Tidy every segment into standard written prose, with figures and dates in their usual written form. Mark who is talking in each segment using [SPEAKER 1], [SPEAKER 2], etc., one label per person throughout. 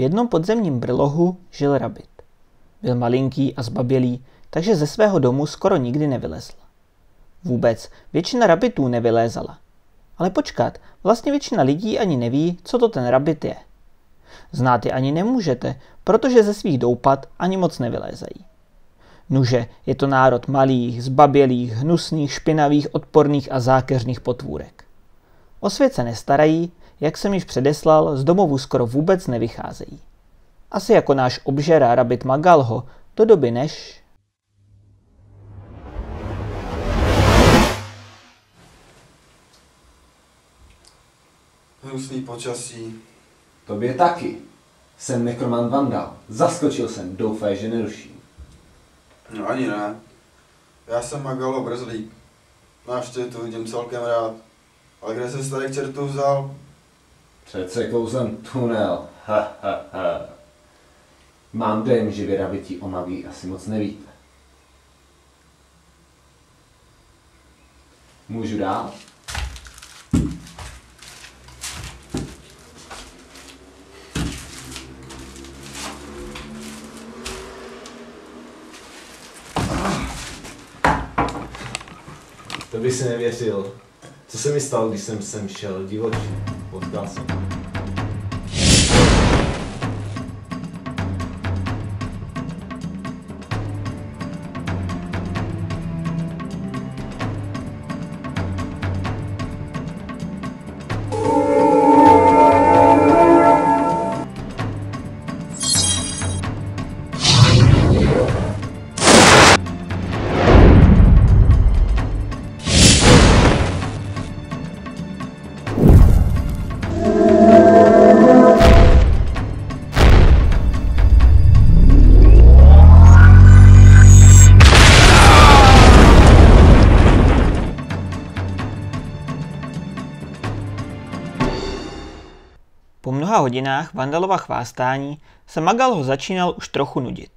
[SPEAKER 1] jednom podzemním brlohu žil rabit. Byl malinký a zbabělý, takže ze svého domu skoro nikdy nevylezl. Vůbec většina rabitů nevylézala. Ale počkat, vlastně většina lidí ani neví, co to ten rabit je. Znát je ani nemůžete, protože ze svých doupat ani moc nevylézají. Nuže, je to národ malých, zbabělých, hnusných, špinavých, odporných a zákeřných potvůrek. O svět se nestarají, jak jsem již předeslal, z domovů skoro vůbec nevycházejí. Asi jako náš obžera rabit Magalho do doby než...
[SPEAKER 2] Hnusný počasí.
[SPEAKER 3] Tobě taky. Jsem nekromant vandal. Zaskočil jsem, doufaj, že neruším.
[SPEAKER 2] No ani ne. Já jsem Magalho Brzlík. Návštěvu vidím celkem rád. Ale kde se starý čertu vzal?
[SPEAKER 3] Přece kouzlem tunel. Ha, ha, ha. Mám dojem, že vy rabití o magii asi moc nevíte. Můžu dál? To by si nevěřil. Co se mi stalo, když jsem sem šel divočí? Potkal jsem.
[SPEAKER 1] Po mnoha hodinách Vandalova chvástání se Magalho začínal už trochu nudit.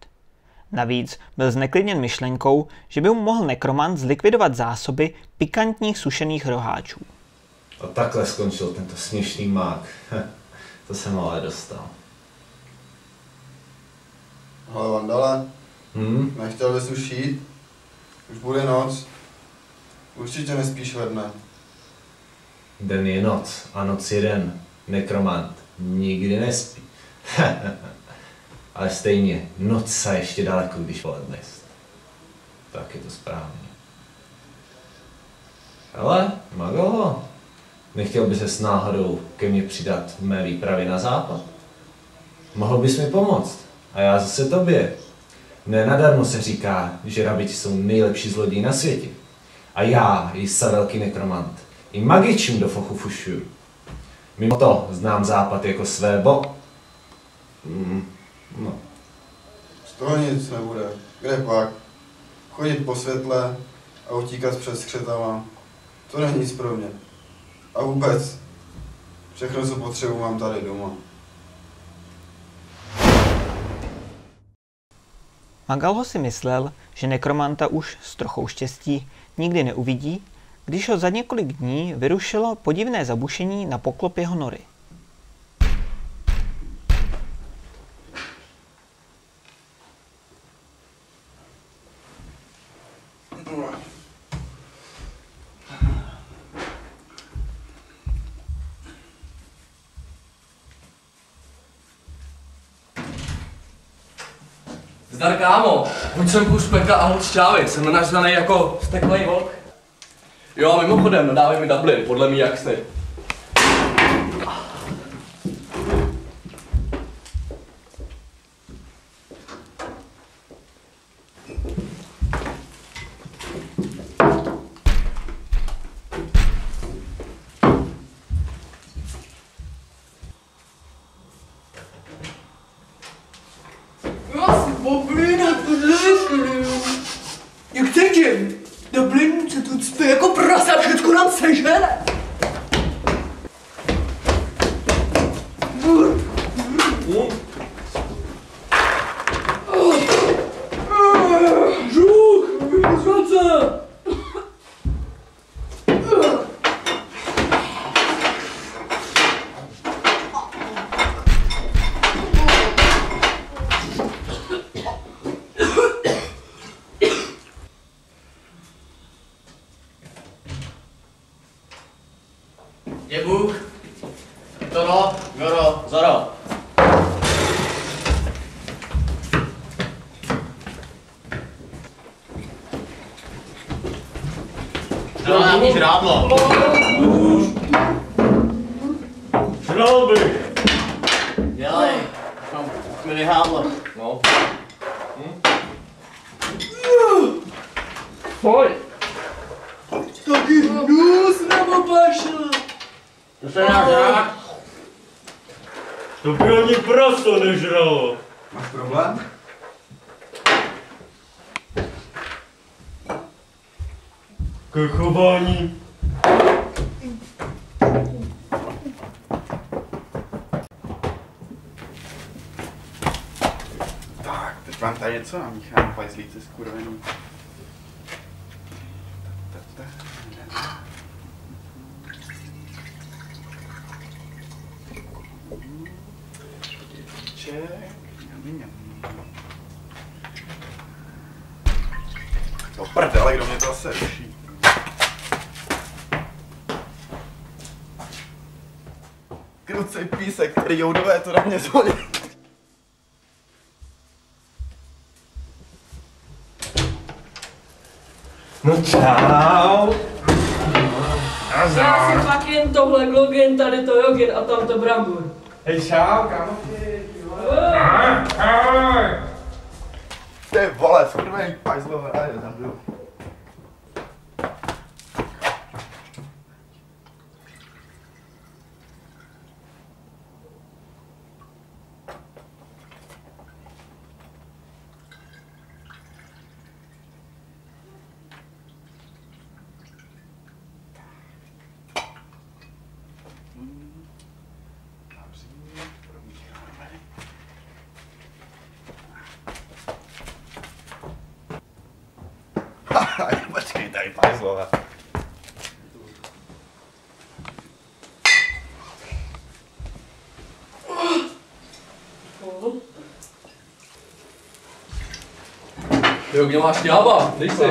[SPEAKER 1] Navíc byl zneklidněn myšlenkou, že by mu mohl nekromant zlikvidovat zásoby pikantních sušených roháčů.
[SPEAKER 3] A takhle skončil tento směšný mák. To jsem ale dostal.
[SPEAKER 2] Ale Vandale, nechtěl bys už jít? Už bude noc. Určitě nespíš ve dne.
[SPEAKER 3] Den je noc a noc je den. Nekromant nikdy nespí. Ale stejně, noc se ještě daleko, když poledne. Tak je to správně. Hele, Magalho, nechtěl by ses náhodou ke mně přidat v mé výpravě na západ? Mohl bys mi pomoct? A já zase tobě. Ne nadarmo se říká, že rabiti jsou nejlepší zloději na světě. A já, jistě velký nekromant, i magičím do fochu fušuju. Mimo to znám západ jako své no.
[SPEAKER 2] Z toho nic nebude. Kde pak? Chodit po světle a utíkat před skřetama. To není nic pro mě. A vůbec, všechno, co potřebuji, mám tady doma.
[SPEAKER 1] Magalho si myslel, že nekromanta už s trochou štěstí nikdy neuvidí, když ho za několik dní vyrušilo podivné zabušení na poklop jeho nory.
[SPEAKER 4] Zdar kámo, hoď sem kus peka a hoď šťávy, jsem nažranej jako steklej volk. Jo a mimochodem, dávej mi Dublin, podle mě jak sny. Jak cítím? Dublin se tu cpe jako prasa, všechno nám sežere. Žuch, vyzvace. Je Bůh. Toro, Goro, Zoro. No, nějaký žrádlo.
[SPEAKER 5] Žralby!
[SPEAKER 4] Dělej, mi vyhádlo. No. Pojď. Taky hnus nebo pašel. To se dá žrát.
[SPEAKER 5] To by ani praso nežralo.
[SPEAKER 2] Máš problém?
[SPEAKER 5] Ke chování.
[SPEAKER 2] Tak, teď vám tady něco namíchám, pajzlíci skurvený. Do prdele, kdo mě to zase ruší. Krucej písek, který joudové to na mě zvolí.
[SPEAKER 5] No čau.
[SPEAKER 6] Já si fakt jen tohle glogen, tady to jogin a tam to brambur.
[SPEAKER 5] Hej čau, kámoši.
[SPEAKER 2] Ty vole, skurvený pajzlové, a je tam byl. Počkej, tady pajzlové.
[SPEAKER 4] Jo, kde máš ďába? Dej si.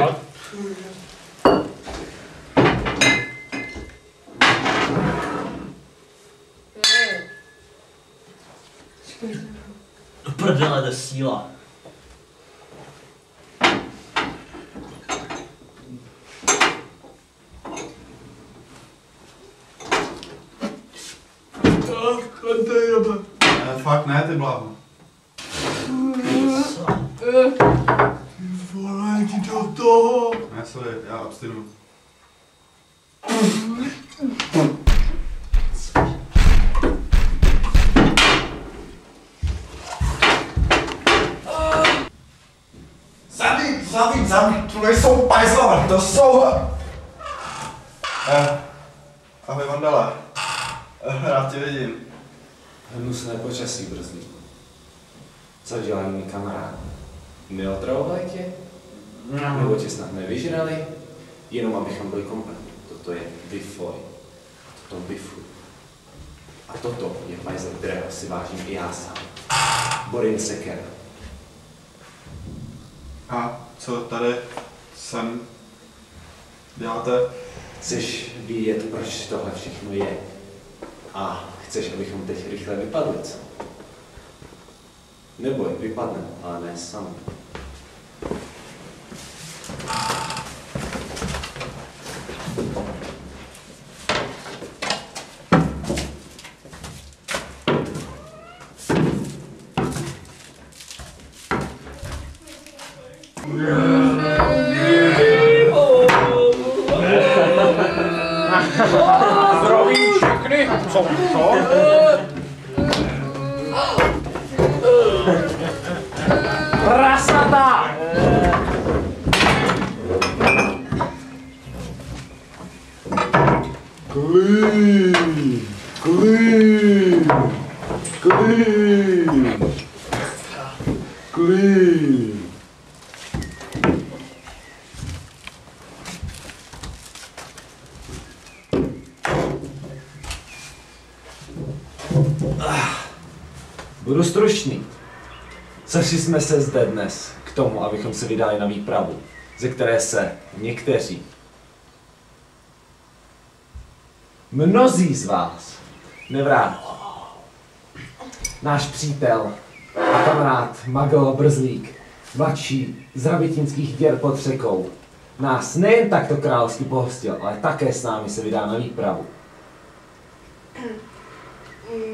[SPEAKER 7] Do prdele, to je síla.
[SPEAKER 2] Fakt ne, ty bláho.
[SPEAKER 4] Vole, ti do toho.
[SPEAKER 2] Ne, sorry, já abstinu. Zabít, tu nejsou pajzlové, to jsou... Ahoj Vandale. Rád tě vidím.
[SPEAKER 3] Hnusné počasí brzlí. Co dělají můj kamarád? Neotravovali tě? Nebo tě snad nevyžrali? Jenom abychom byli kompletní. Toto je Bifoj. Toto Bifu. A toto je pajzel, kterého si vážím i já sám. Borin Sekera.
[SPEAKER 2] A co tady sem děláte?
[SPEAKER 3] Chceš vědět, proč tohle všechno je? A chceš, abychom teď rychle vypadli, co? Neboj, vypadneme, ale ne sami.
[SPEAKER 5] Zdraví všechny. Co?
[SPEAKER 7] Prasata!
[SPEAKER 2] Clean! Clean! Clean! Clean!
[SPEAKER 3] Budu stručný. Sešli jsme se zde dnes k tomu, abychom se vydali na výpravu, ze které se někteří mnozí z vás nevrátí. Náš přítel a kamarád Magel Brzlík, mladší z rabitinských děr pod řekou, nás nejen takto královsky pohostil, ale také s námi se vydá na výpravu.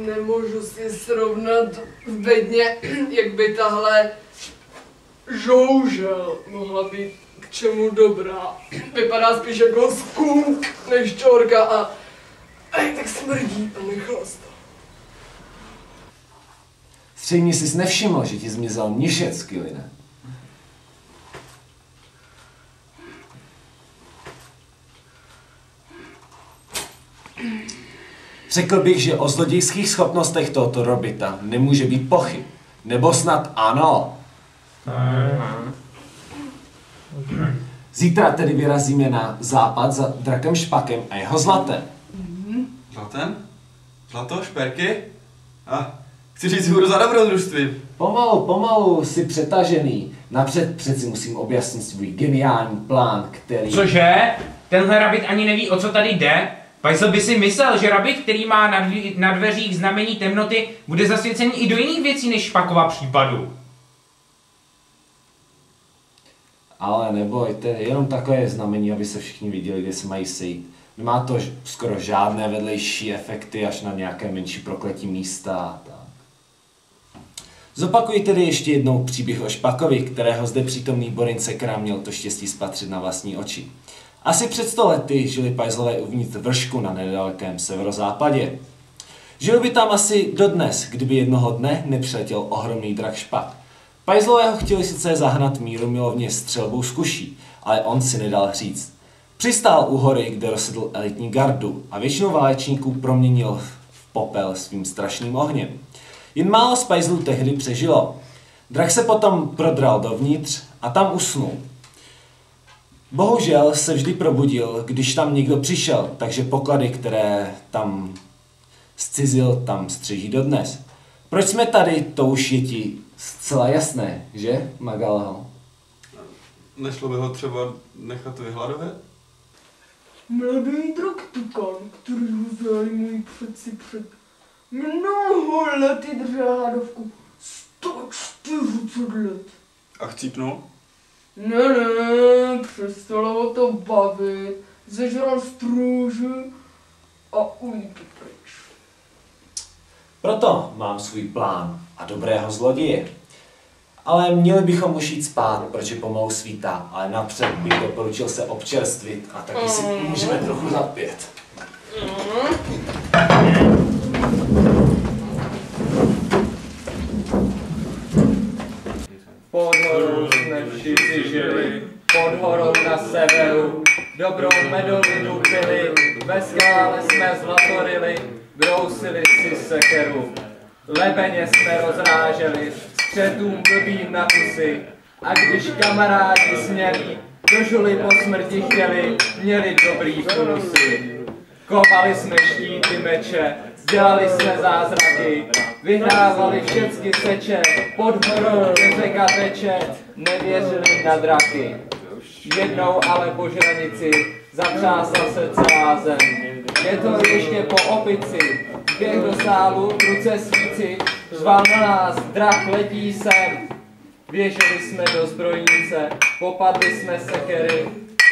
[SPEAKER 6] Nemůžu si srovnat v bedně, jak by tahle žoužel mohla být k čemu dobrá. Vypadá spíš jako skunk než čorka a tak smrdí a nechlasta.
[SPEAKER 3] Střejmě jsi nevšiml, že ti zmizel mnišec, Kyline. Řekl bych, že o zlodějských schopnostech tohoto robita nemůže být pochyb. Nebo snad ano. Zítra tedy vyrazíme na západ za drakem Špakem a jeho zlatem.
[SPEAKER 2] Zlatem? Zlato? Šperky? Chci říct hůru za dobrodružství.
[SPEAKER 3] Pomalu, jsi přetažený. Napřed přeci musím objasnit svůj geniální plán, který...
[SPEAKER 8] Cože? Tenhle rabit ani neví, o co tady jde? Pajsl by si myslel, že rabit, který má na dveřích znamení temnoty, bude zasvěcený i do jiných věcí než Špakova případu.
[SPEAKER 3] Ale nebojte, jenom takové znamení, aby se všichni viděli, kde se mají sejít. Nemá to skoro žádné vedlejší efekty, až na nějaké menší prokletí místa a tak. Zopakuji tedy ještě jednou příběh o Špakovi, kterého zde přítomný Borin Sekera měl to štěstí spatřit na vlastní oči. Asi před 100 lety žili Pajzlové uvnitř vršku na nedalekém severozápadě. Žil by tam asi dodnes, kdyby jednoho dne nepřiletěl ohromný drak Špak. Pajzlové ho chtěli sice zahnat mírumilovně střelbou z kuší, ale on si nedal říct. Přistál u hory, kde rozsedl elitní gardu a většinu válečníků proměnil v popel svým strašným ohněm. Jen málo z Pajzlů tehdy přežilo. Drak se potom prodral dovnitř a tam usnul. Bohužel se vždy probudil, když tam někdo přišel, takže poklady, které tam zcizil, tam střeží dodnes. Proč jsme tady, to už je ti zcela jasné, že, Magalho?
[SPEAKER 2] Nešlo by ho třeba nechat vyhladovat?
[SPEAKER 6] Mladý drak tukan, který ho vzali moji předci před mnoho lety držel hladovku 140 let.
[SPEAKER 2] A chcípnul?
[SPEAKER 6] Ne, přestalo ho to bavit, zežral strůži a unikl pryč.
[SPEAKER 3] Proto mám svůj plán a dobrého zloděje. Ale měli bychom už jít spát, protože pomalu svítá, ale napřed bych doporučil se občerstvit a taky si můžeme trochu zapět.
[SPEAKER 9] Pod horou jsme všichni žili, pod horou na severu, dobrou medovinu pili, ve skále jsme zlatorili, brousili si sekeru. Lebeně jsme rozráželi, střetům blbým na kusy, a když kamarádi směli, do žuly po smrti chtěli, měli dobrý funusy. Kovali jsme štíty meče, dělali jsme zázraky, vyhrávali všecky seče, pod horou kde řeka teče, nevěřili na draky. Jednou ale po žranici zatřásla se celá zem. Je to ještě po opici, běh do sálu, v ruce svíci, řval na nás, drak letí sem. Běželi jsme do zbrojnice, popadli jsme sekery,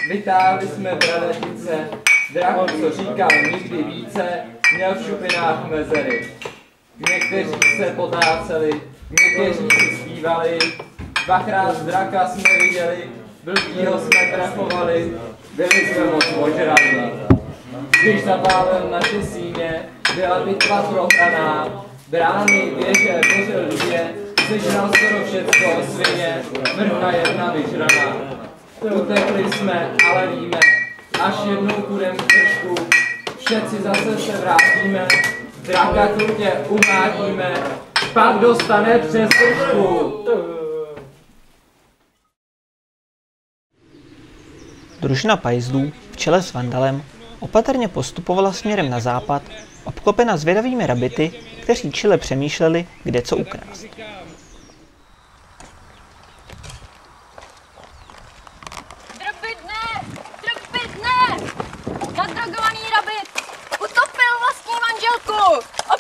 [SPEAKER 9] vytáhli jsme bradatice, drak, co říkal nikdy více, měl v šupinách mezery. Někteří se potáceli, někteří si zpívali, dvakrát draka jsme viděli, blbýho jsme trefovali, byli jsme moc ožraví. Když zapálil naše síně, byla bitva prohraná, brány, věže, bořil lvě, sežral skoro všecko svině, mrcha jedna vyžraná. Utekli jsme, ale víme, až jednou půjdem k vršku, všetci zase se vrátíme, draka krutě umlátíme, pak dostane přes kršku.
[SPEAKER 1] Družina Pajzlů v čele s Vandalem opatrně postupovala směrem na západ, obklopena zvědavými rabity, kteří čile přemýšleli, kde co ukrást.
[SPEAKER 10] Drobit ne! Nadrogovaný rabit! U toho!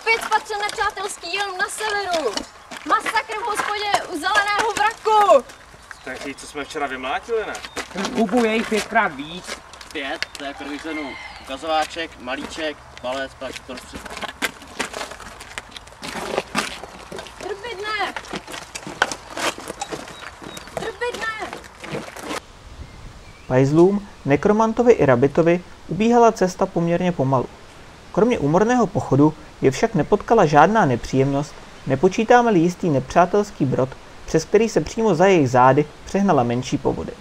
[SPEAKER 10] Opět spatřil nepřátelský jenom na severu. Masakr v hospodě u zeleného vraku.
[SPEAKER 5] Tak co jsme včera vymlátili, ne?
[SPEAKER 8] Kupu je jich 5krát víc.
[SPEAKER 7] 5, to je první cenu. Ukazováček, malíček, palec, pak prostřed.
[SPEAKER 10] Trpidne! Trpidne!
[SPEAKER 1] Pajzlům, nekromantovi i rabitovi ubíhala cesta poměrně pomalu. Kromě úmorného pochodu je však nepotkala žádná nepříjemnost, nepočítáme-li jistý nepřátelský brod, přes který se přímo za jejich zády přehnala menší povodě.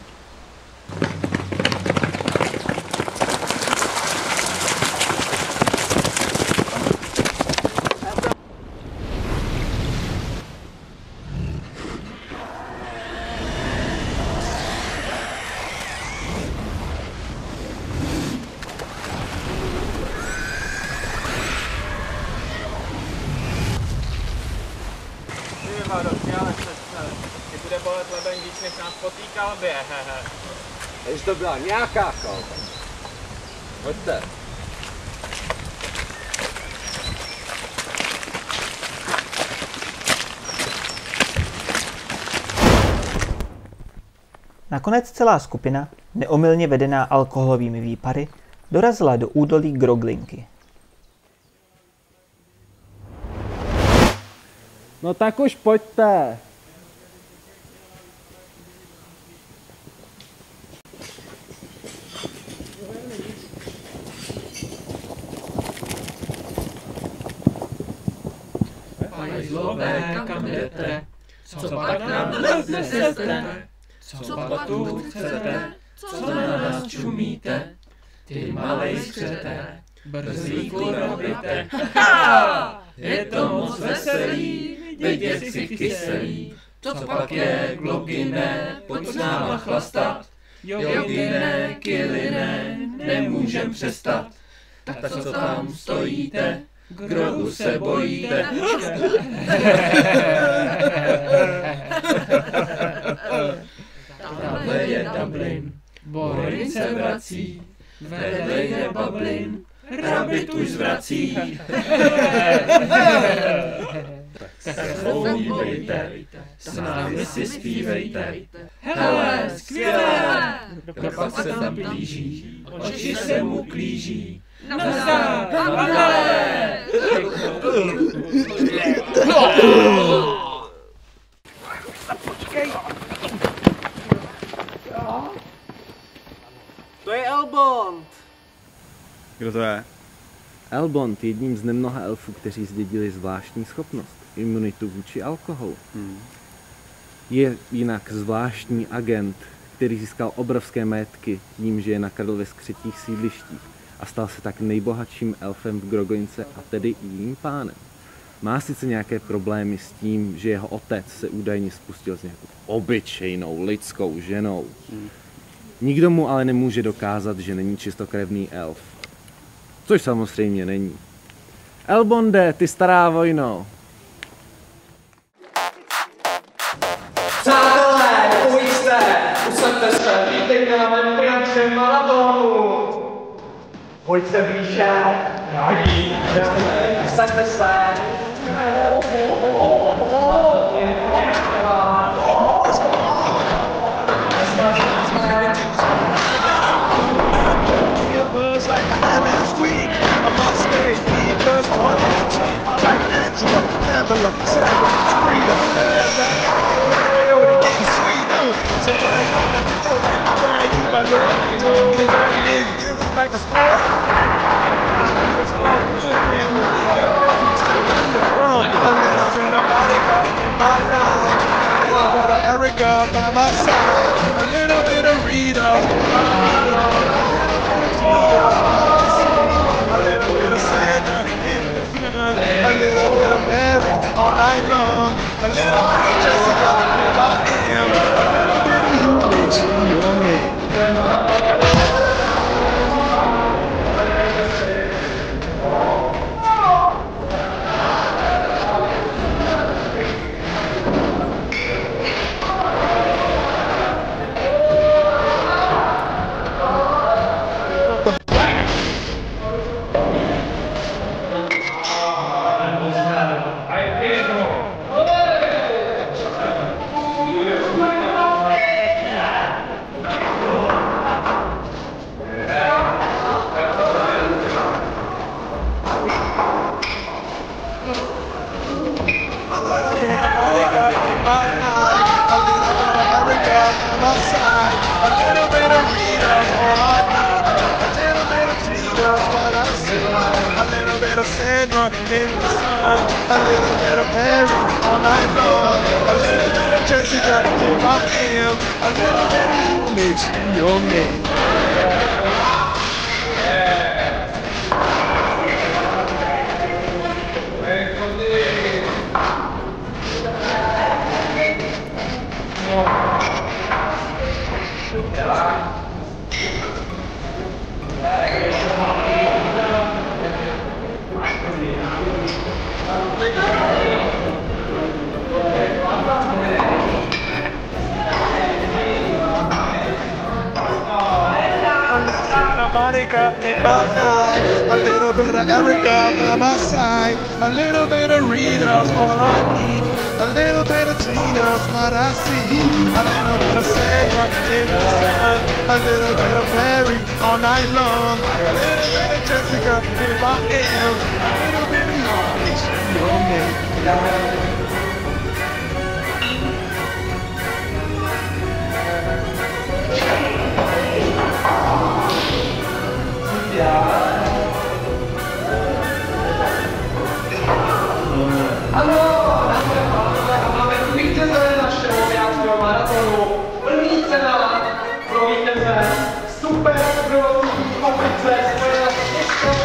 [SPEAKER 5] Ty bude bolet leben víc, než nás potýkal by, hehe.
[SPEAKER 4] Takže to byla nějaká kalba. Pojďte.
[SPEAKER 1] Nakonec celá skupina, neomylně vedená alkoholovými výpary, dorazila do údolí Groglinky.
[SPEAKER 11] No tak už pojďte.
[SPEAKER 6] Pajzlové, kam jdete? Co pak nám nesete? Co pak tu chcete? Co na nás čumíte? Ty malej skřete, brzlíku robíte. Ha! Je to moc veselý, vidět si kyselý. Co pak je, Glogine, pojď s náma chlastat. Jogine, Kiline, nemůžem přestat. Tak co tam stojíte, Grogu se bojíte. Tamhle je Dublin, Borin se vrací, vedle je Bublin, Rabbit už zvrací. Tak se chouvejte, s námi si zpívejte. Hele, skvělé! Kdo pak se tam blíží, oči se mu klíží. Nazdar, Pangale!
[SPEAKER 5] Počkej! To je Elbond!
[SPEAKER 2] Kdo to je?
[SPEAKER 11] Elbond je jedním z nemnoha elfů, kteří zdědili zvláštní schopnost, imunitu vůči alkoholu. Je jinak zvláštní agent, který získal obrovské majetky tím, že je nakradl ve skrytých sídlištích a stal se tak nejbohatším elfem v Grogoňce a tedy i jím pánem. Má sice nějaké problémy s tím, že jeho otec se údajně spustil s nějakou obyčejnou lidskou ženou. Nikdo mu ale nemůže dokázat, že není čistokrevný elf. Což samozřejmě není. Elbonde, ty stará vojno!
[SPEAKER 6] Přátelé, pojďte! Usaďte se, vítejte na mém finančním maratonu! Pojďte blíže! Rádi! Usaďte se!
[SPEAKER 12] Erica by my side, a little bit of Rita, a little bit of Santa, a little bit of Mary all night long, a little bit of Jessica, about him, a little bit of you and me. that's what I see. A little bit of Sandra in the sun, a little bit of Mary all night long, a little bit of Jessica in my hand, a little bit of you makes me your man. Monica in my eyes, a little bit of Erica by my side, a little bit of Rita's all I need, a little bit of Tina's what I see, a little bit of Sandra in the sun, a little bit of Mary all night long, a little bit of Jessica in my ear, a little bit of your name.
[SPEAKER 13] Ano, máme tu vítěze našeho játřového maratonu. První cena pro vítěze super provozní komplice spojená s těžkou.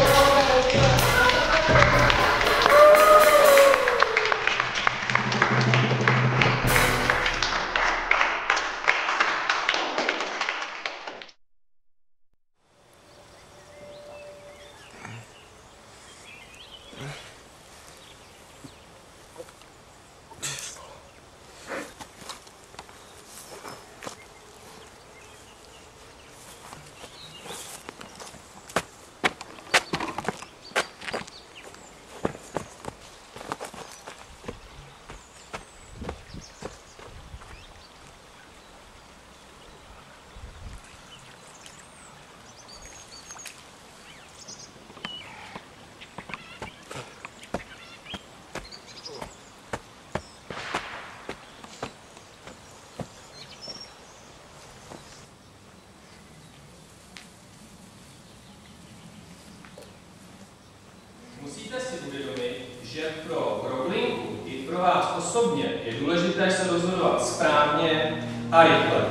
[SPEAKER 14] Musíte si uvědomit, že pro Groblinku i pro vás osobně je důležité se rozhodovat správně a rychle.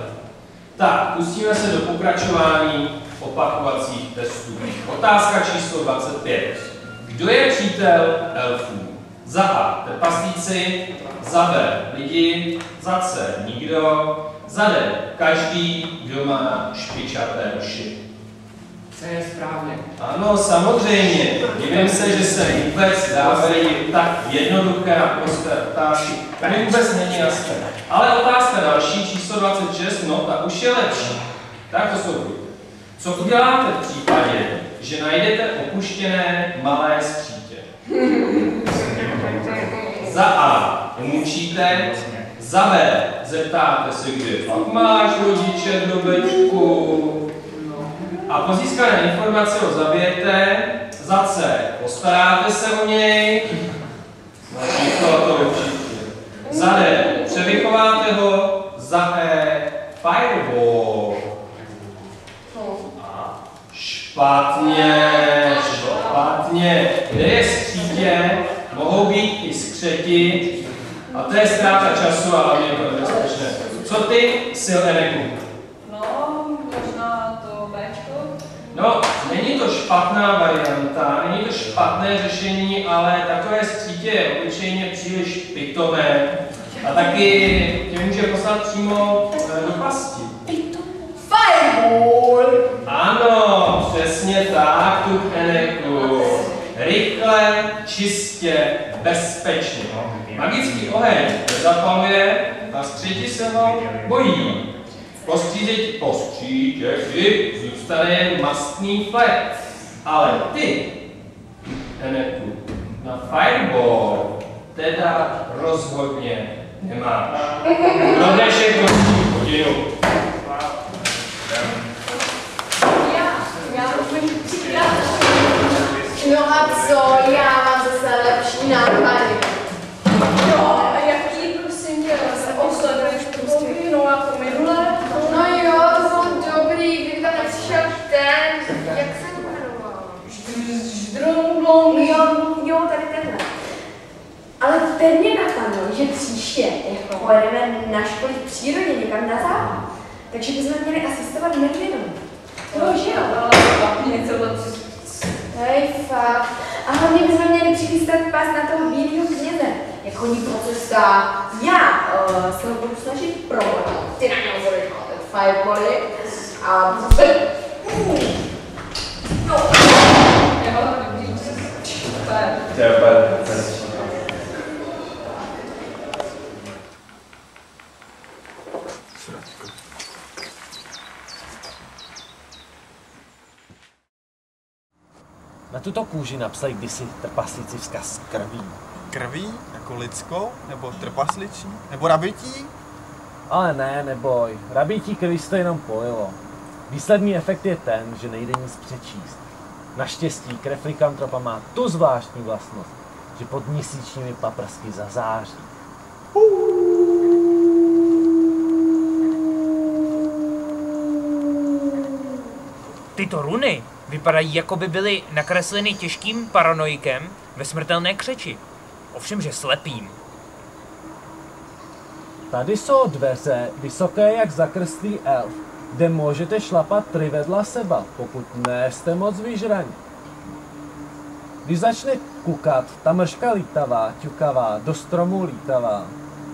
[SPEAKER 14] Tak, pustíme se do pokračování opakovacích testů. Otázka číslo 25. Kdo je přítel elfů? Za A. Trpaslíci, za B. Lidi, za C. Nikdo, za D. Každý, kdo má špičaté uši.
[SPEAKER 8] Co je správně?
[SPEAKER 14] Ano, samozřejmě. Divím se, že se vůbec dávají tak jednoduché a prosté otázky. Tady vůbec není jasné. Ale otázka další, číslo 26, no ta už je lepší. Tak poslouchejte. Co uděláte v případě, že najdete opuštěné malé skřítě? Za A. Umučíte. Za B. Zeptáte se, kde pak máš rodiče drobečku. A po získané informace ho zabijete. Za C. Postaráte se o něj. To určitě. Za D. Převychováte ho. Za E. Fireball. Špatně, špatně. Kde je skřítě, mohou být i skřeti. A to je ztráta času a hlavně je to nebezpečné. Co ty, Silveneku?
[SPEAKER 10] No, možná to Bčko.
[SPEAKER 14] No, není to špatná varianta, není to špatné řešení, ale takové skřítě je obyčejně příliš pitové. A taky tě může poslat přímo do pasti.
[SPEAKER 10] Fireball!
[SPEAKER 14] Ano, přesně tak, tu Eneku. Rychle, čistě, bezpečně. Magický oheň nezapaluje a skříti se ho bojí. Po skřítěti zůstane jen mastný flek. Ale ty, Eneku, na Fireball teda rozhodně nemáš. Pro dnešek končí hodinu.
[SPEAKER 10] Já umím třikrát. No a co, já mám zase lepší nápady. Jo, a jaký prosím tě, se osleduješ prostě? No jako minule. No jo, to bylo dobrý, kdyby tam nepřišel ten, jak se jmenoval? Jo, tady tenhle. Ale teď mě napadlo, že příště, jako pojedeme na školy v přírodě někam na západ, takže bychom měli asistovat medvědům. To že jo? Ale něco lepší. Hej, fakt. A hlavně bychom měli přichystat pás na toho bílého kněze. Jak chodí po cestách. Já se ho budu snažit provodit. Ty na něho budeš ten firebally. A zase...
[SPEAKER 11] Na tuto kůži napsali kdysi trpaslíci vzkaz krví.
[SPEAKER 15] Krví? Jako lidskou? Nebo trpasličí? Nebo rabití?
[SPEAKER 11] Ale ne, neboj. Rabití krví se to jenom polilo. Výsledný efekt je ten, že nejde nic přečíst. Naštěstí krev lykantropa má tu zvláštní vlastnost, že pod měsíčními paprsky zazáří.
[SPEAKER 8] Tyto runy vypadají, jako by byly nakresleny těžkým paranoikem ve smrtelné křeči. Ovšemže slepým.
[SPEAKER 11] Tady jsou dveře, vysoké jak zakreslý elf, kde můžete šlapat 3 vedla seba, pokud nejste moc vyžraní. Když začne kukat, ta mrška lítavá, ťukavá, do stromu lítavá,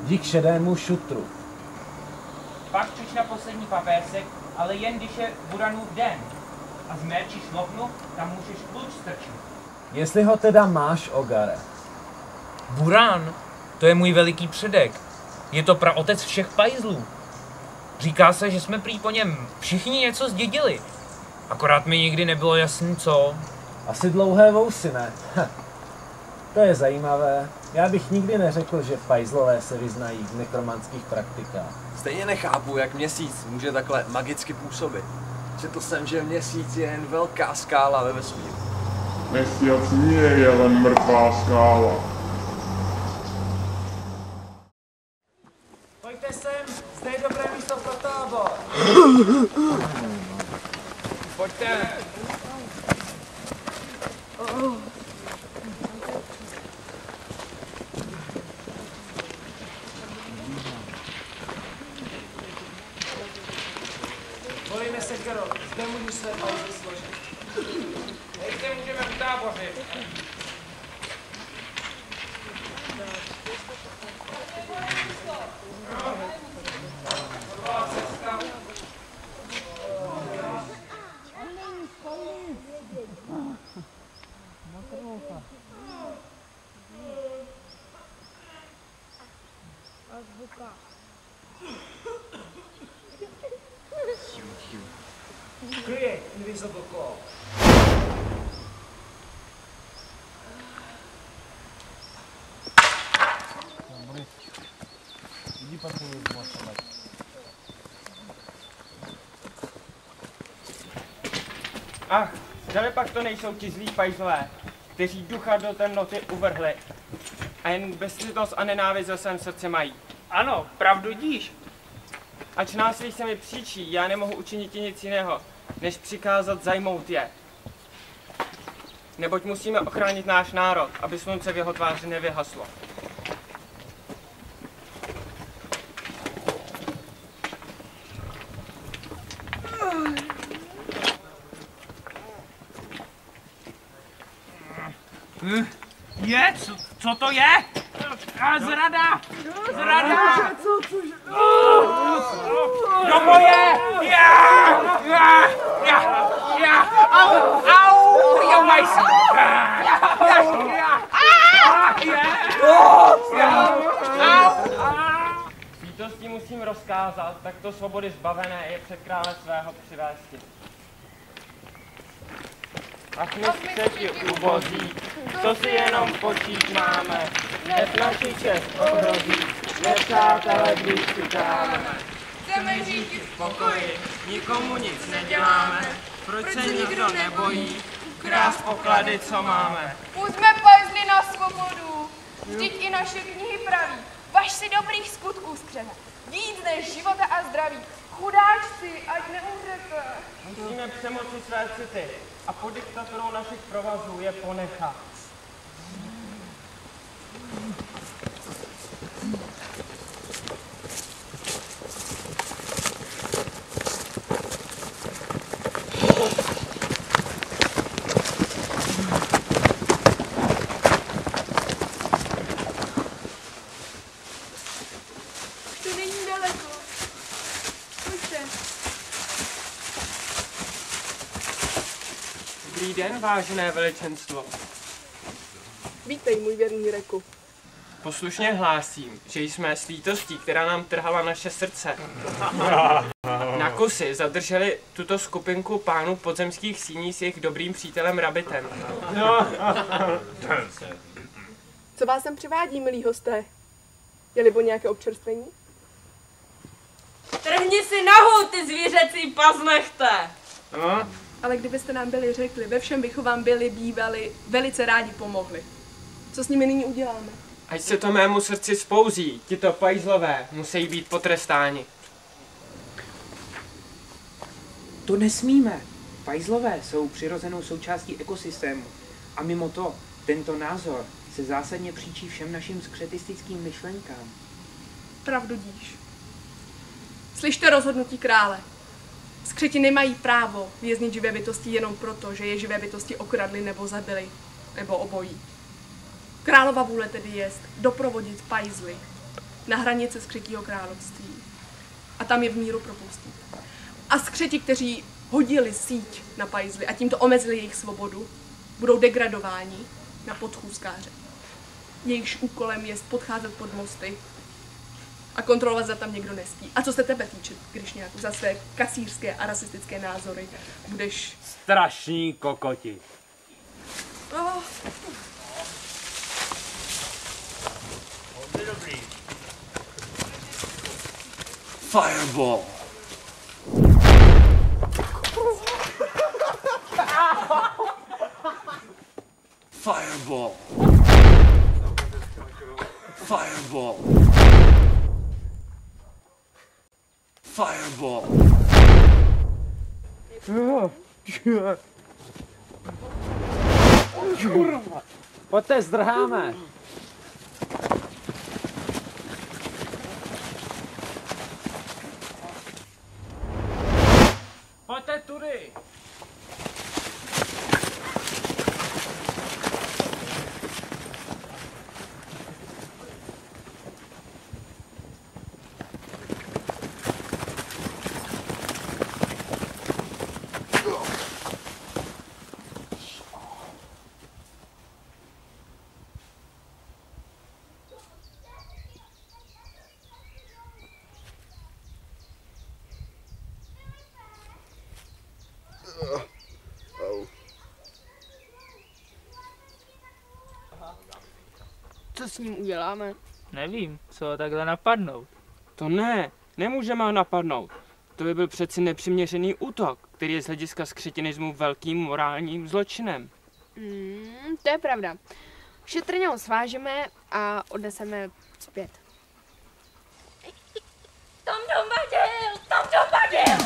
[SPEAKER 11] dík šedému šutru.
[SPEAKER 8] Pak čuč na poslední papérsek, ale jen když je Buranův den. A zmerčíš loknu, tam můžeš kluč strčit.
[SPEAKER 11] Jestli ho teda máš, Ogare.
[SPEAKER 8] Buran, to je můj veliký předek. Je to praotec všech pajzlů. Říká se, že jsme prý po něm všichni něco zdědili. Akorát mi nikdy nebylo jasný co.
[SPEAKER 11] Asi dlouhé vousy, ne? To je zajímavé. Já bych nikdy neřekl, že pajzlové se vyznají v nekromanských praktikách.
[SPEAKER 4] Stejně nechápu, jak měsíc může takhle magicky působit. Četl jsem, že měsíc je jen velká skála ve vesmíru.
[SPEAKER 12] Měsíc nie je len mrtvá skála.
[SPEAKER 11] Pojďte sem, zde je dobré místo pro tábor.
[SPEAKER 8] Pojďte.
[SPEAKER 11] Volíme se, Karol, zde můžu své pajzly složit.
[SPEAKER 8] Zde můžeme utábořit.
[SPEAKER 11] Create invisible cloak. Иди поцелуй, можешь собак.
[SPEAKER 5] Ach, zdali pak to nejsou ti zlí pajzlové, kteří ducha do temnoty uvrhli a jen bezcitnost a nenávist ve svém srdci mají.
[SPEAKER 8] Ano, pravdu díš.
[SPEAKER 5] Ač násilí se mi příčí, já nemohu učinit nic jiného, než přikázat zajmout je. Neboť musíme ochránit náš národ, aby slunce v jeho tváři nevyhaslo.
[SPEAKER 8] Je? Co to je? Zrada! Zrada! Do boje! Au! Jo, majsi!
[SPEAKER 5] Svítostí musím rozkázat, tak to svobody zbavené je před krále svého přivésti. Ach my třetí ubozí, co si jenom počít máme, hned naši čest ohrozí, nepřátelé, když říkáme.
[SPEAKER 10] Chceme žít v pokoji,
[SPEAKER 5] nikomu nic neděláme, proč se nikdo nebojí, krást poklady, co máme.
[SPEAKER 10] Půjďme pajzli na svobodu, vždyť i naše knihy praví, važ si dobrých skutků skřehe, víc než života a zdraví. Chudáčci, ať neumřete.
[SPEAKER 5] Musíme přemoci své city a pod diktaturou našich provazů je ponechat.
[SPEAKER 10] To není daleko. Pojďte.
[SPEAKER 5] Dobrý den, vážené veličenstvo.
[SPEAKER 10] Vítej, můj věrný Reku.
[SPEAKER 5] Poslušně hlásím, že jsme s lítostí, která nám trhala naše srdce, na kusy zadrželi tuto skupinku pánů podzemských síní s jejich dobrým přítelem Rabbitem.
[SPEAKER 10] Co vás sem přivádí, milí hosté? Je-libo nějaké občerstvení?
[SPEAKER 16] Trhni si nahoru, ty zvířecí paznechte!
[SPEAKER 5] No?
[SPEAKER 10] Ale kdybyste nám byli řekli, ve všem bychom vám byli bývali velice rádi pomohli. Co s nimi nyní uděláme?
[SPEAKER 5] Ať se to mému srdci spouzí, tito pajzlové musí být potrestáni.
[SPEAKER 8] To nesmíme. Pajzlové jsou přirozenou součástí ekosystému. A mimo to, tento názor se zásadně příčí všem našim skřetistickým myšlenkám.
[SPEAKER 10] Pravdu díš. Slyšte rozhodnutí krále. Skřeti nemají právo věznit živé bytosti jenom proto, že je živé bytosti okradli nebo zabili, nebo obojí. Králova vůle tedy jest doprovodit pajzly na hranice skřetího království a tam je v míru propustit. A skřeti, kteří hodili síť na pajzly a tímto omezili jejich svobodu, budou degradováni na podchůzkáře. Jejichž úkolem je podcházet pod mosty a kontrolovat, zda tam někdo nespí. A co se tebe týče, když nějak za své kasířské a rasistické názory budeš...
[SPEAKER 17] Strašní kokoti.
[SPEAKER 10] Oh.
[SPEAKER 17] Dobrý.
[SPEAKER 5] Fireball. Fireball. Fireball. Fireball.
[SPEAKER 17] Kurva. Pojďte, zdrháme. Pojďte tudy.
[SPEAKER 10] Co s ním uděláme?
[SPEAKER 9] Nevím, co ho takhle napadnout.
[SPEAKER 5] To ne, nemůžeme ho napadnout. To by byl přeci nepřiměřený útok, který je z hlediska skřetinismu velkým morálním zločinem.
[SPEAKER 10] To je pravda. Šetrně ho svážeme a odneseme zpět.
[SPEAKER 16] Tom dopadil! Tom dopadil!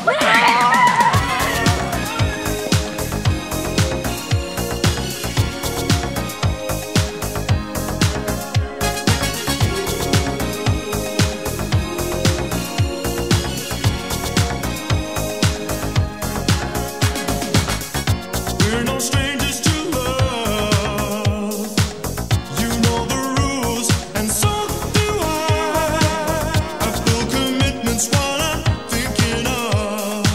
[SPEAKER 12] We're no strangers to love. You know the rules, and so do I. I feel commitments while I'm thinking of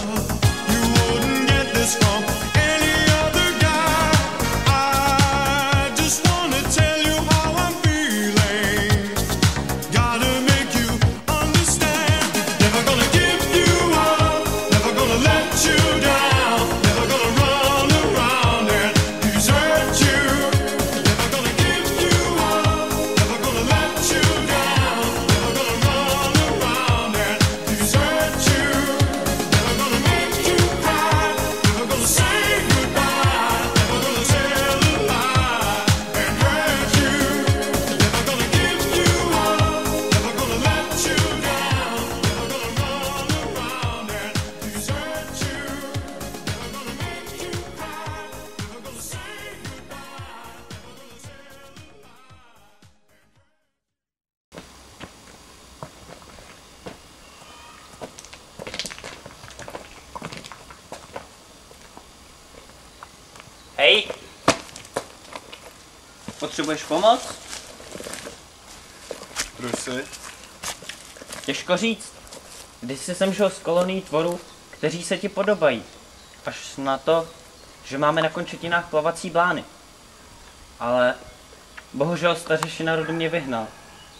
[SPEAKER 7] Potřebuješ pomoc?
[SPEAKER 2] Rusy?
[SPEAKER 7] Těžko říct. Když jsi sem šel z kolonií tvorů, kteří se ti podobají. Až na to, že máme na končetinách plavací blány. Ale bohužel stařešina rodu mě vyhnal,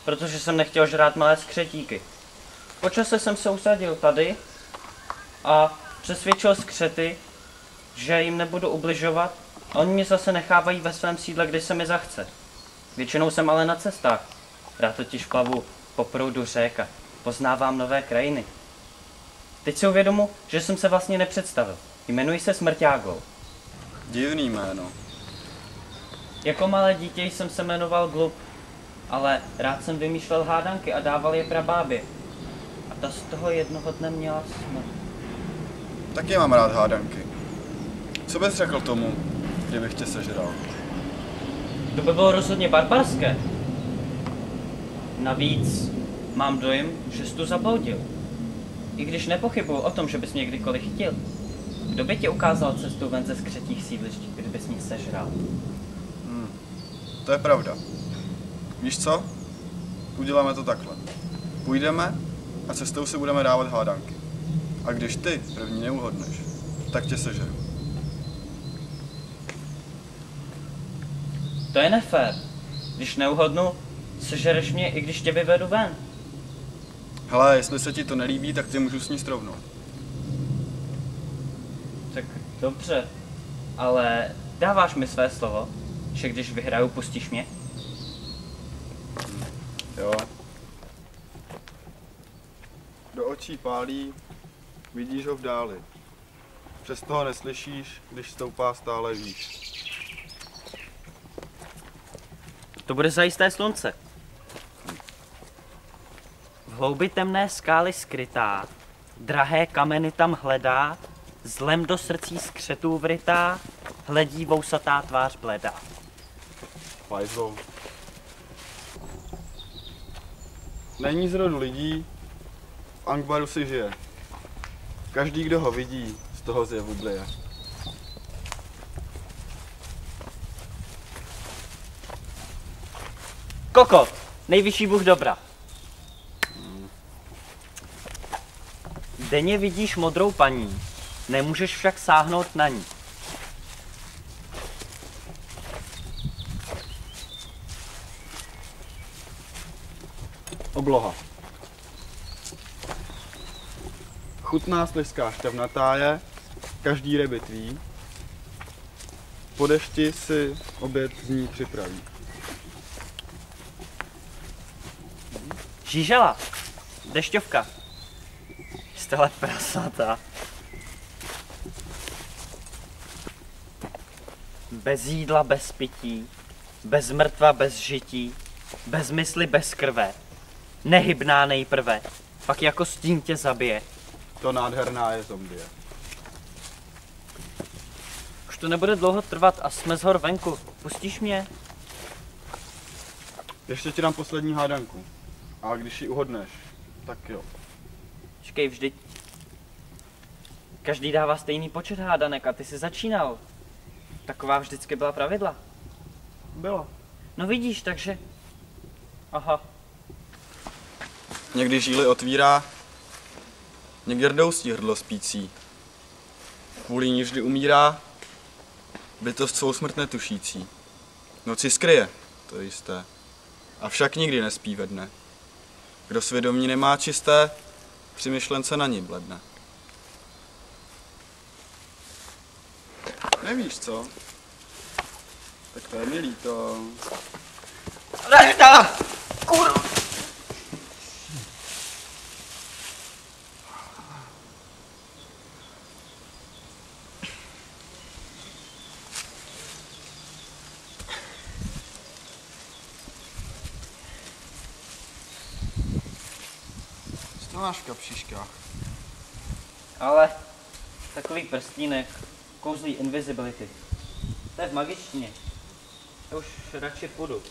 [SPEAKER 7] protože jsem nechtěl žrát malé skřetíky. Po čase jsem se usadil tady a přesvědčil skřety, že jim nebudu ubližovat, a oni mě zase nechávají ve svém sídle, když se mi zachce. Většinou jsem ale na cestách. Rád totiž plavu po proudu řek a poznávám nové krajiny. Teď si uvědomu, že jsem se vlastně nepředstavil. Jmenuji se Smrťágou.
[SPEAKER 2] Divný jméno.
[SPEAKER 7] Jako malé dítě jsem se jmenoval Glub, ale rád jsem vymýšlel hádanky a dával je prabábě. A ta z toho jednoho dne měla smrt.
[SPEAKER 2] Taky mám rád hádanky. Co bys řekl tomu, kdybych tě sežral?
[SPEAKER 7] To by bylo rozhodně barbarské. Navíc mám dojem, že jsi tu zabloudil. I když nepochybuju o tom, že bys mě kdykoliv chtěl. Kdo by ti ukázal cestu ven ze skřetích sídlišť, kdybys mě sežral?
[SPEAKER 2] To je pravda. Víš co? Uděláme to takhle. Půjdeme a cestou si budeme dávat hádanky. A když ty první neuhodneš, tak tě sežeru.
[SPEAKER 7] To je nefér. Když neuhodnu, sežereš mě, i když tě vyvedu ven.
[SPEAKER 2] Hele, jestli se ti to nelíbí, tak tě můžu sníst rovnou.
[SPEAKER 7] Tak dobře, ale dáváš mi své slovo, že když vyhraju, pustíš mě?
[SPEAKER 2] Jo. Do očí pálí, vidíš ho v dáli. Přesto ho neslyšíš, když stoupá stále výš.
[SPEAKER 7] To bude zajisté slunce. V hloubi temné skály skrytá, drahé kameny tam hledá, zlem do srdcí skřetů vrytá, hledí vousatá tvář bledá.
[SPEAKER 2] Fajzou. Není z rodu lidí, v Angbaru si žije. Každý, kdo ho vidí, z toho zjevu blije.
[SPEAKER 7] Kokot, nejvyšší bůh dobra. Denně vidíš modrou paní, nemůžeš však sáhnout na ní.
[SPEAKER 2] Obloha. Chutná slizká šťavnatá je, každý rebit ví. Po dešti si oběd z ní připraví.
[SPEAKER 7] Žížela, dešťovka. Jste prasata. Bez jídla, bez pití, bez mrtva, bez žití, bez mysli, bez krve. Nehybná nejprve, pak jako stín tě zabije.
[SPEAKER 2] To nádherná je zombie.
[SPEAKER 7] Už to nebude dlouho trvat a jsme z hor venku. Pustíš mě?
[SPEAKER 2] Ještě ti dám poslední hádanku. A když ji uhodneš, tak jo.
[SPEAKER 7] Čekej, vždyť. Každý dává stejný počet hádanek a ty jsi začínal. Taková vždycky byla pravidla.
[SPEAKER 2] Byla.
[SPEAKER 7] No vidíš, takže... Aha.
[SPEAKER 2] Někdy žíly otvírá, někdy rdoustí hrdlo spící. Kvůli ní vždy umírá, bytost svou smrt netušící. Noci skryje, to je jisté, avšak nikdy nespí ve dne. Kdo svědomí nemá čisté, při myšlence na ní bledne. Nevíš co? Tak to je mi líto.
[SPEAKER 7] Nechta! Kurva!
[SPEAKER 2] Co máš v kapšičkách?
[SPEAKER 7] Ale takový prstínek kouzlí invisibility. To je v magičtině. Já už radši půjdu.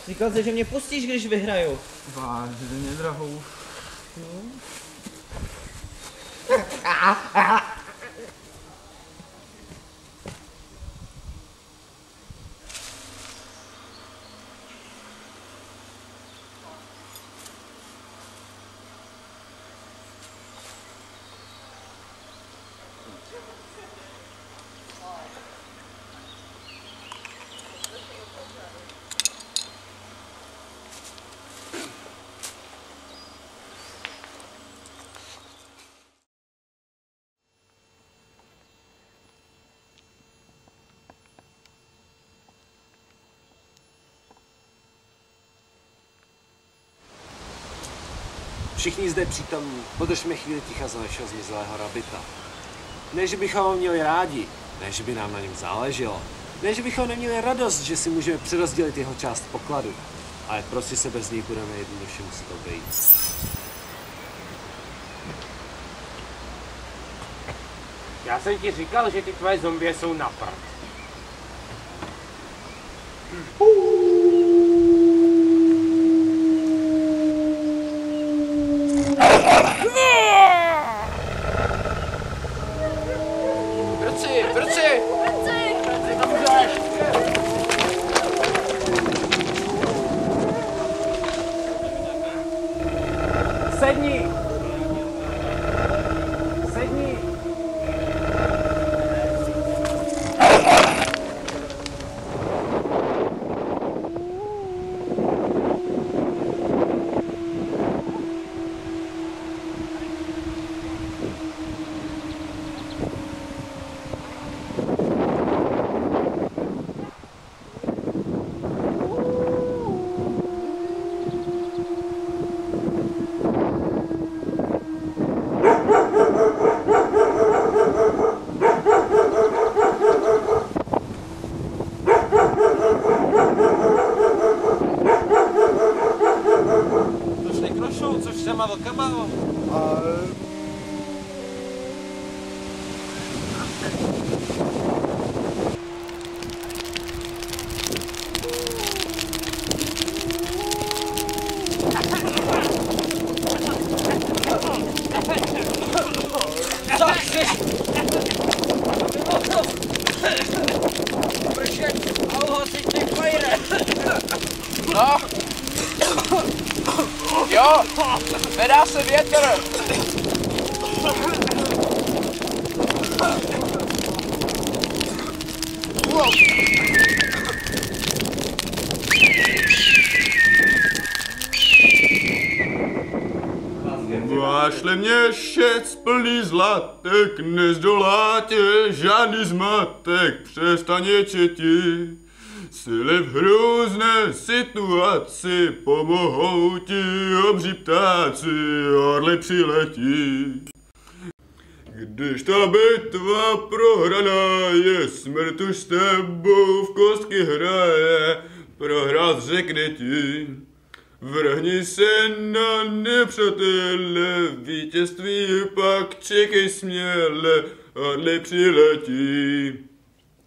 [SPEAKER 7] Říkal jsi, že mě pustíš, když vyhraju.
[SPEAKER 2] Vážně, drahou.
[SPEAKER 17] Všichni zde přítomní, podržme chvíli ticha za našeho zmizelého rabita. Ne, že bychom ho měli rádi, ne, že by nám na něm záleželo, ne, že bychom neměli radost, že si můžeme přerozdělit jeho část pokladu, ale prostě se bez něj budeme jednoduše muset obejít.
[SPEAKER 8] Já jsem ti říkal, že ty tvoje zombie jsou na prd.
[SPEAKER 5] Vrci! Tam můžeš!
[SPEAKER 17] Sedni! Sedni! Což se má velká báva.
[SPEAKER 5] Co chceš? Pršet, dlouho si ty pojde. No. Jo, nedá se větr.
[SPEAKER 2] Vášle měšec plný zlatek, nezdolá tě žádný zmatek, přestaň četi. Síly v hrůzné situaci, pomohou ti obří ptáci, orly přiletí. Když ta bitva prohraná je, smrt už s tebou v kostky hraje, prohrát řekne ti. Vrhni se na nepřátele, vítězství pak čekej směle, orly přiletí.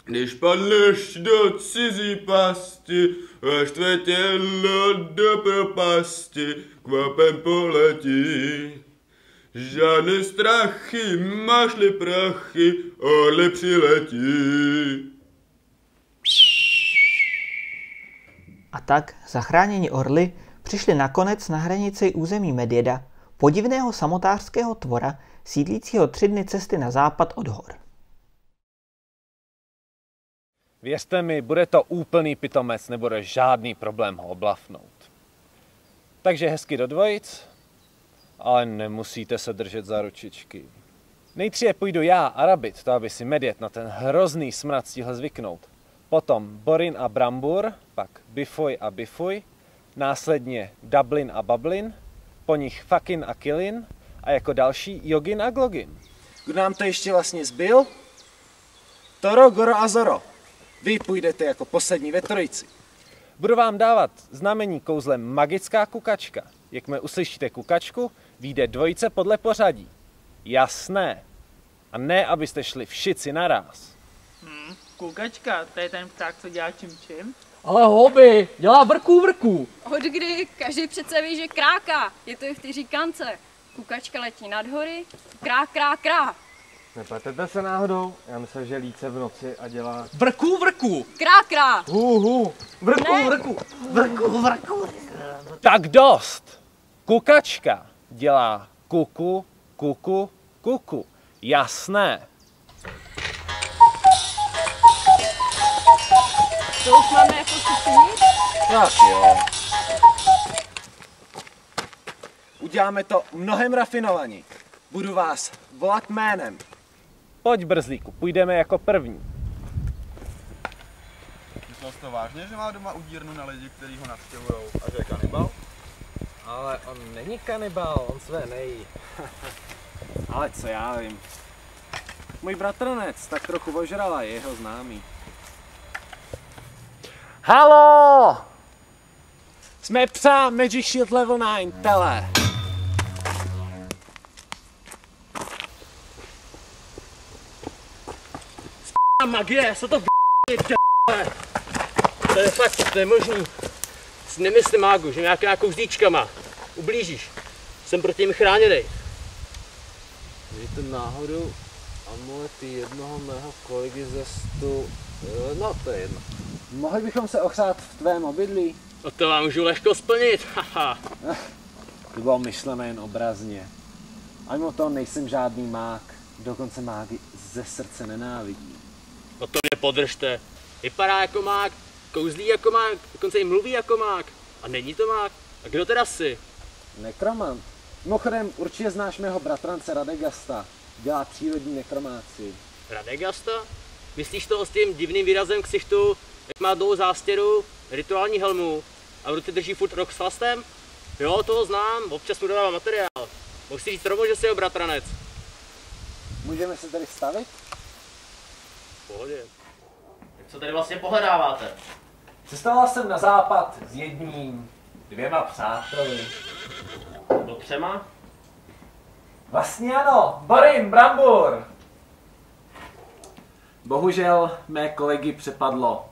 [SPEAKER 2] Když padneš do cizí pasti, až tvé tělo do propasti kvapem poletí. Žádné strachy, máš-li prachy, orly přiletí.
[SPEAKER 1] A tak zachráněni orly přišli nakonec na hranici území Medvěda, podivného samotářského tvora, sídlícího 3 dny cesty na západ od hor.
[SPEAKER 11] Věřte mi, bude to úplný pitomec, nebude žádný problém ho oblafnout. Takže hezky do dvojic, ale nemusíte se držet za ručičky. Nejdříve půjdu já a Rabit, to aby si Medvěd na ten hrozný smrad stihl zvyknout. Potom Borin a Brambur, pak Bifuj a Bifuj, následně Dublin a Bablin, po nich Fakin a Killin a jako další Jogin a Glogin.
[SPEAKER 17] Kdo nám to ještě vlastně zbyl? Toro, Goro a Zoro. Vy půjdete jako poslední ve trojici.
[SPEAKER 11] Budu vám dávat znamení kouzlem magická kukačka. Jakmile uslyšíte kukačku, vyjde dvojice podle pořadí. Jasné. A ne, abyste šli všici naráz.
[SPEAKER 18] Kukačka, to je ten pták, co dělá čím?
[SPEAKER 9] Ale hobby, dělá vrků.
[SPEAKER 16] Od kdy? Každý přece ví, že kráká. Je to i v té říkance. Kukačka letí nad hory, krá.
[SPEAKER 17] Nepletete se náhodou? Já myslím, že líce v noci a dělá...
[SPEAKER 9] Vrků.
[SPEAKER 16] Krá.
[SPEAKER 17] Vrků.
[SPEAKER 11] Tak dost! Kukačka dělá kuku, kuku, kuku. Jasné.
[SPEAKER 16] To už máme jako všichni?
[SPEAKER 17] Tak jo. Uděláme to mnohem rafinovaněji. Budu vás volat jménem.
[SPEAKER 11] Pojď, Brzlíku, půjdeme jako první.
[SPEAKER 15] Myslel jsi to vážně, že má doma udírnu na lidi, kteří ho navštěvujou a že je kanibal?
[SPEAKER 11] Ale on není kanibál, on své nejí.
[SPEAKER 17] Ale co já vím. Můj bratranec tak trochu ožral a je jeho známý. Halo! Jsme psa Magic Shield Level 9, tele.
[SPEAKER 4] Magie, co to to je fakt, to je možný. Si nemyslím, mágu, že nějaká kouzlíčkama ublížíš. Jsem proti nim chráněnej.
[SPEAKER 17] Je to náhodou amulety jednoho mého kolegy ze stu... No, to je jedno. Mohli bychom se ochřát v tvém obydlí?
[SPEAKER 4] O to vám můžu lehko splnit, haha.
[SPEAKER 17] To bylo myšlené jen obrazně. A mimo toho nejsem žádný mák. Dokonce mágy ze srdce nenávidí.
[SPEAKER 4] No to mě podržte. Vypadá jako mák, kouzlí jako mák, dokonce i mluví jako mák. A není to mák. A kdo teda jsi?
[SPEAKER 17] Nekromant. Mimochodem, určitě znáš mého bratrance Radegasta. Dělá přírodní nekromácii.
[SPEAKER 4] Radegasta? Myslíš to s tím divným výrazem ksichtu, jak má dlouhou zástěru, rituální helmu a v ruce drží furt roh s chlastem? Jo, toho znám, občas mu dodávám materiál. Mohl si říct rovnou, že jsi jeho bratranec.
[SPEAKER 17] Můžeme se tady stavit?
[SPEAKER 4] V pohodě. Tak co tady vlastně pohledáváte?
[SPEAKER 17] Cestoval jsem na západ s jedním, dvěma přáteli.
[SPEAKER 4] Do třema?
[SPEAKER 17] Vlastně ano, Borim, Brambur! Bohužel mé kolegy přepadlo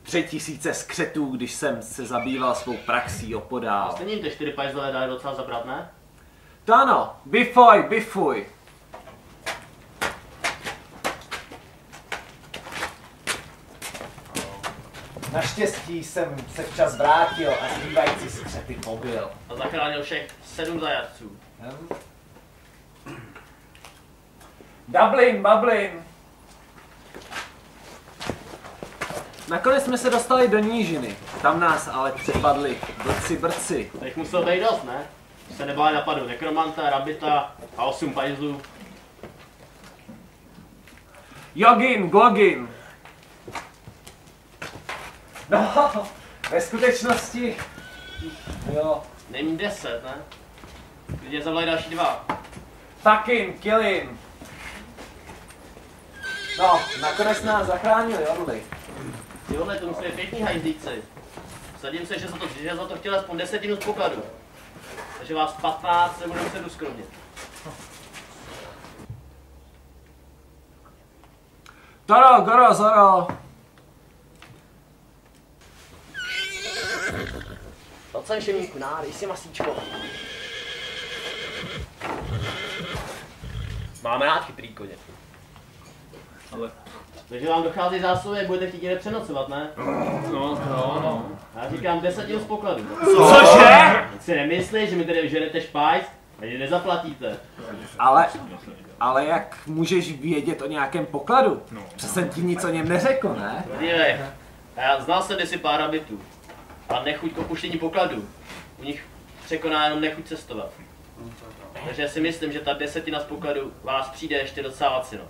[SPEAKER 17] 3 tisíce skřetů, když jsem se zabýval svou praxí opodál.
[SPEAKER 4] Stejně jim ty 4 pajzlové dají docela zabrat, ne?
[SPEAKER 17] To ano, bifuj, bifuj. Naštěstí jsem se včas vrátil a zbývající skřety pobil.
[SPEAKER 4] A zachránil všech 7 zajatců.
[SPEAKER 17] Dublin, Bublin. Nakonec jsme se dostali do nížiny. Tam nás ale přepadli brci.
[SPEAKER 4] Teď musel být dost, ne? Se nebáli napadu nekromanta, rabita a 8 pajzlů.
[SPEAKER 17] Jogin, Glogin. No, ve skutečnosti, jo.
[SPEAKER 4] Nejmí 10, ne? Lidi zavolají další 2.
[SPEAKER 17] Fucking killing. No, nakonec nás zachránili orly.
[SPEAKER 4] Ty vole, to musí být pěkný hajzlíci. Vsadím se, že za to chtěl aspoň 10 z pokladu. Takže vás 15 se budeme muset uskromnit.
[SPEAKER 17] Toro, Goro, Zoro.
[SPEAKER 4] Pojď sem, šemíku, dej si masíčko. Máme rád chytrý koně. Ale... Takže vám dochází zásoby, budete chtít někde přenocovat, ne? No. Já říkám 10 z pokladu.
[SPEAKER 17] Cože?
[SPEAKER 4] Si nemyslíš, že mi tady žerete špajs a že nezaplatíte.
[SPEAKER 17] Ale jak můžeš vědět o nějakém pokladu? Přece jsem ti nic o něm neřekl, ne?
[SPEAKER 4] Dívej, já znal jsem kdysi pár rabitů. A nechuť k opuštění pokladu. U nich překoná jenom nechuť cestovat. Takže si myslím, že ta 10 z pokladu vás přijde ještě docela lacino.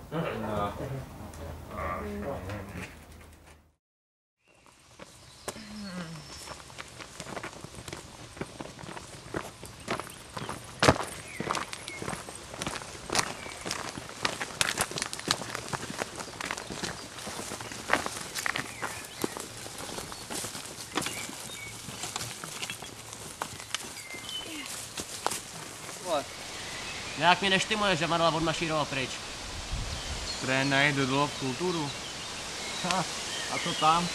[SPEAKER 4] Nějak mi neštimuje, že Marla odmašíroval pryč.
[SPEAKER 5] Trénej dodalo v kulturu.
[SPEAKER 15] A to tam,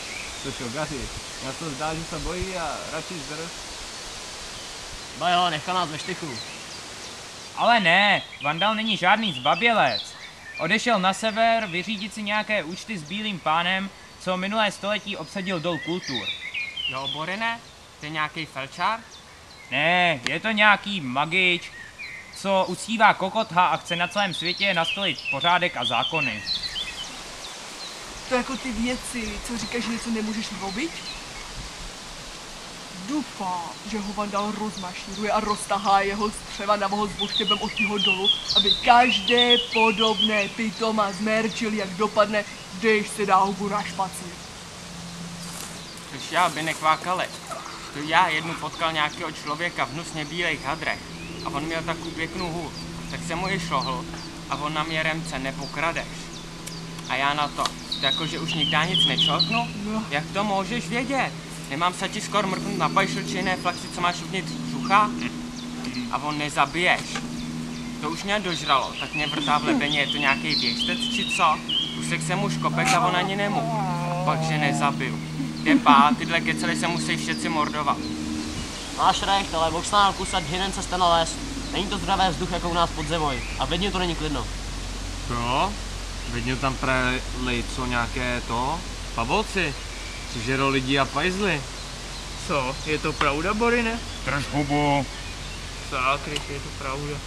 [SPEAKER 15] to šogaři. Já to zdá, že se bojí a radši zdrž.
[SPEAKER 4] Ba jo, nechal nás ve štychu.
[SPEAKER 8] Ale ne, Vandal není žádný zbabělec. Odešel na sever vyřídit si nějaké účty s bílým pánem, co minulé století obsadil dol kultur.
[SPEAKER 5] Jo, Borine, to je nějaký felčár?
[SPEAKER 8] Ne, je to nějaký magič, co uctívá Kokotha a chce na celém světě nastolit pořádek a zákony.
[SPEAKER 10] To jako ty věci, co říkáš, že něco nemůžeš robit? Doufám, že ho Vandal rozmašíruje a roztahá jeho střeva na moho zboštěbem od týho dolu, aby každé podobné pitoma zmerčil, jak dopadne, když se dá hubu na špacír.
[SPEAKER 5] Když já by nekvákali. To já jednou potkal nějakého člověka v hnusně bílejch hadrech a on měl takovou pěknou hůl, tak jsem mu i šohl a on na mě remce nepokradeš. A já na to, jakože už nikdy nic nečelknu? No. Jak to můžeš vědět? Nemám se ti skoro mrknout na pajšl či jiné flaxi, co máš uvnitř břucha? A on nezabiješ. To už mě dožralo, tak mě vrtá v lebeně, je to nějaký věštec či co? Usek jsem mu škopek a on ani nemohl. Pakže nezabiju. Kde pá, tyhle kecely se musí všetci mordovat.
[SPEAKER 4] Máš recht, ale voxná kusat hinen se stane les. Není to zdravé vzduch jako u nás pod zemou. A vedně to není klidno.
[SPEAKER 15] Jo? Vedně tam prali co nějaké to? Pavolci? Co žerou lidi a pajzly?
[SPEAKER 18] Co? Je to pravda, Borine?
[SPEAKER 8] Drž hubu.
[SPEAKER 18] Zákryš, je to pravda.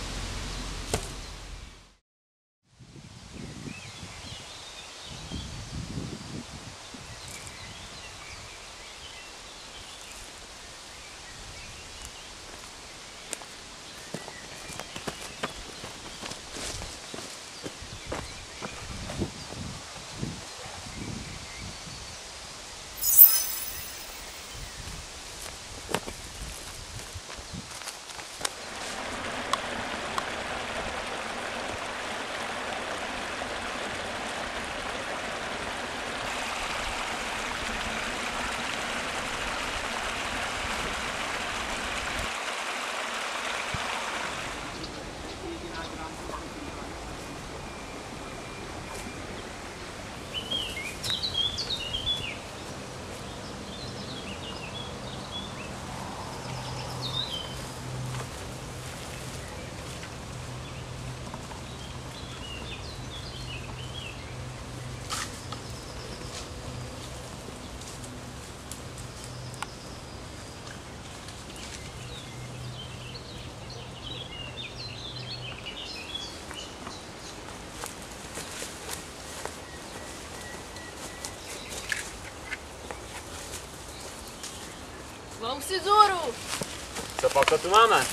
[SPEAKER 10] Mám si zoru.
[SPEAKER 14] Co pak to tu máme?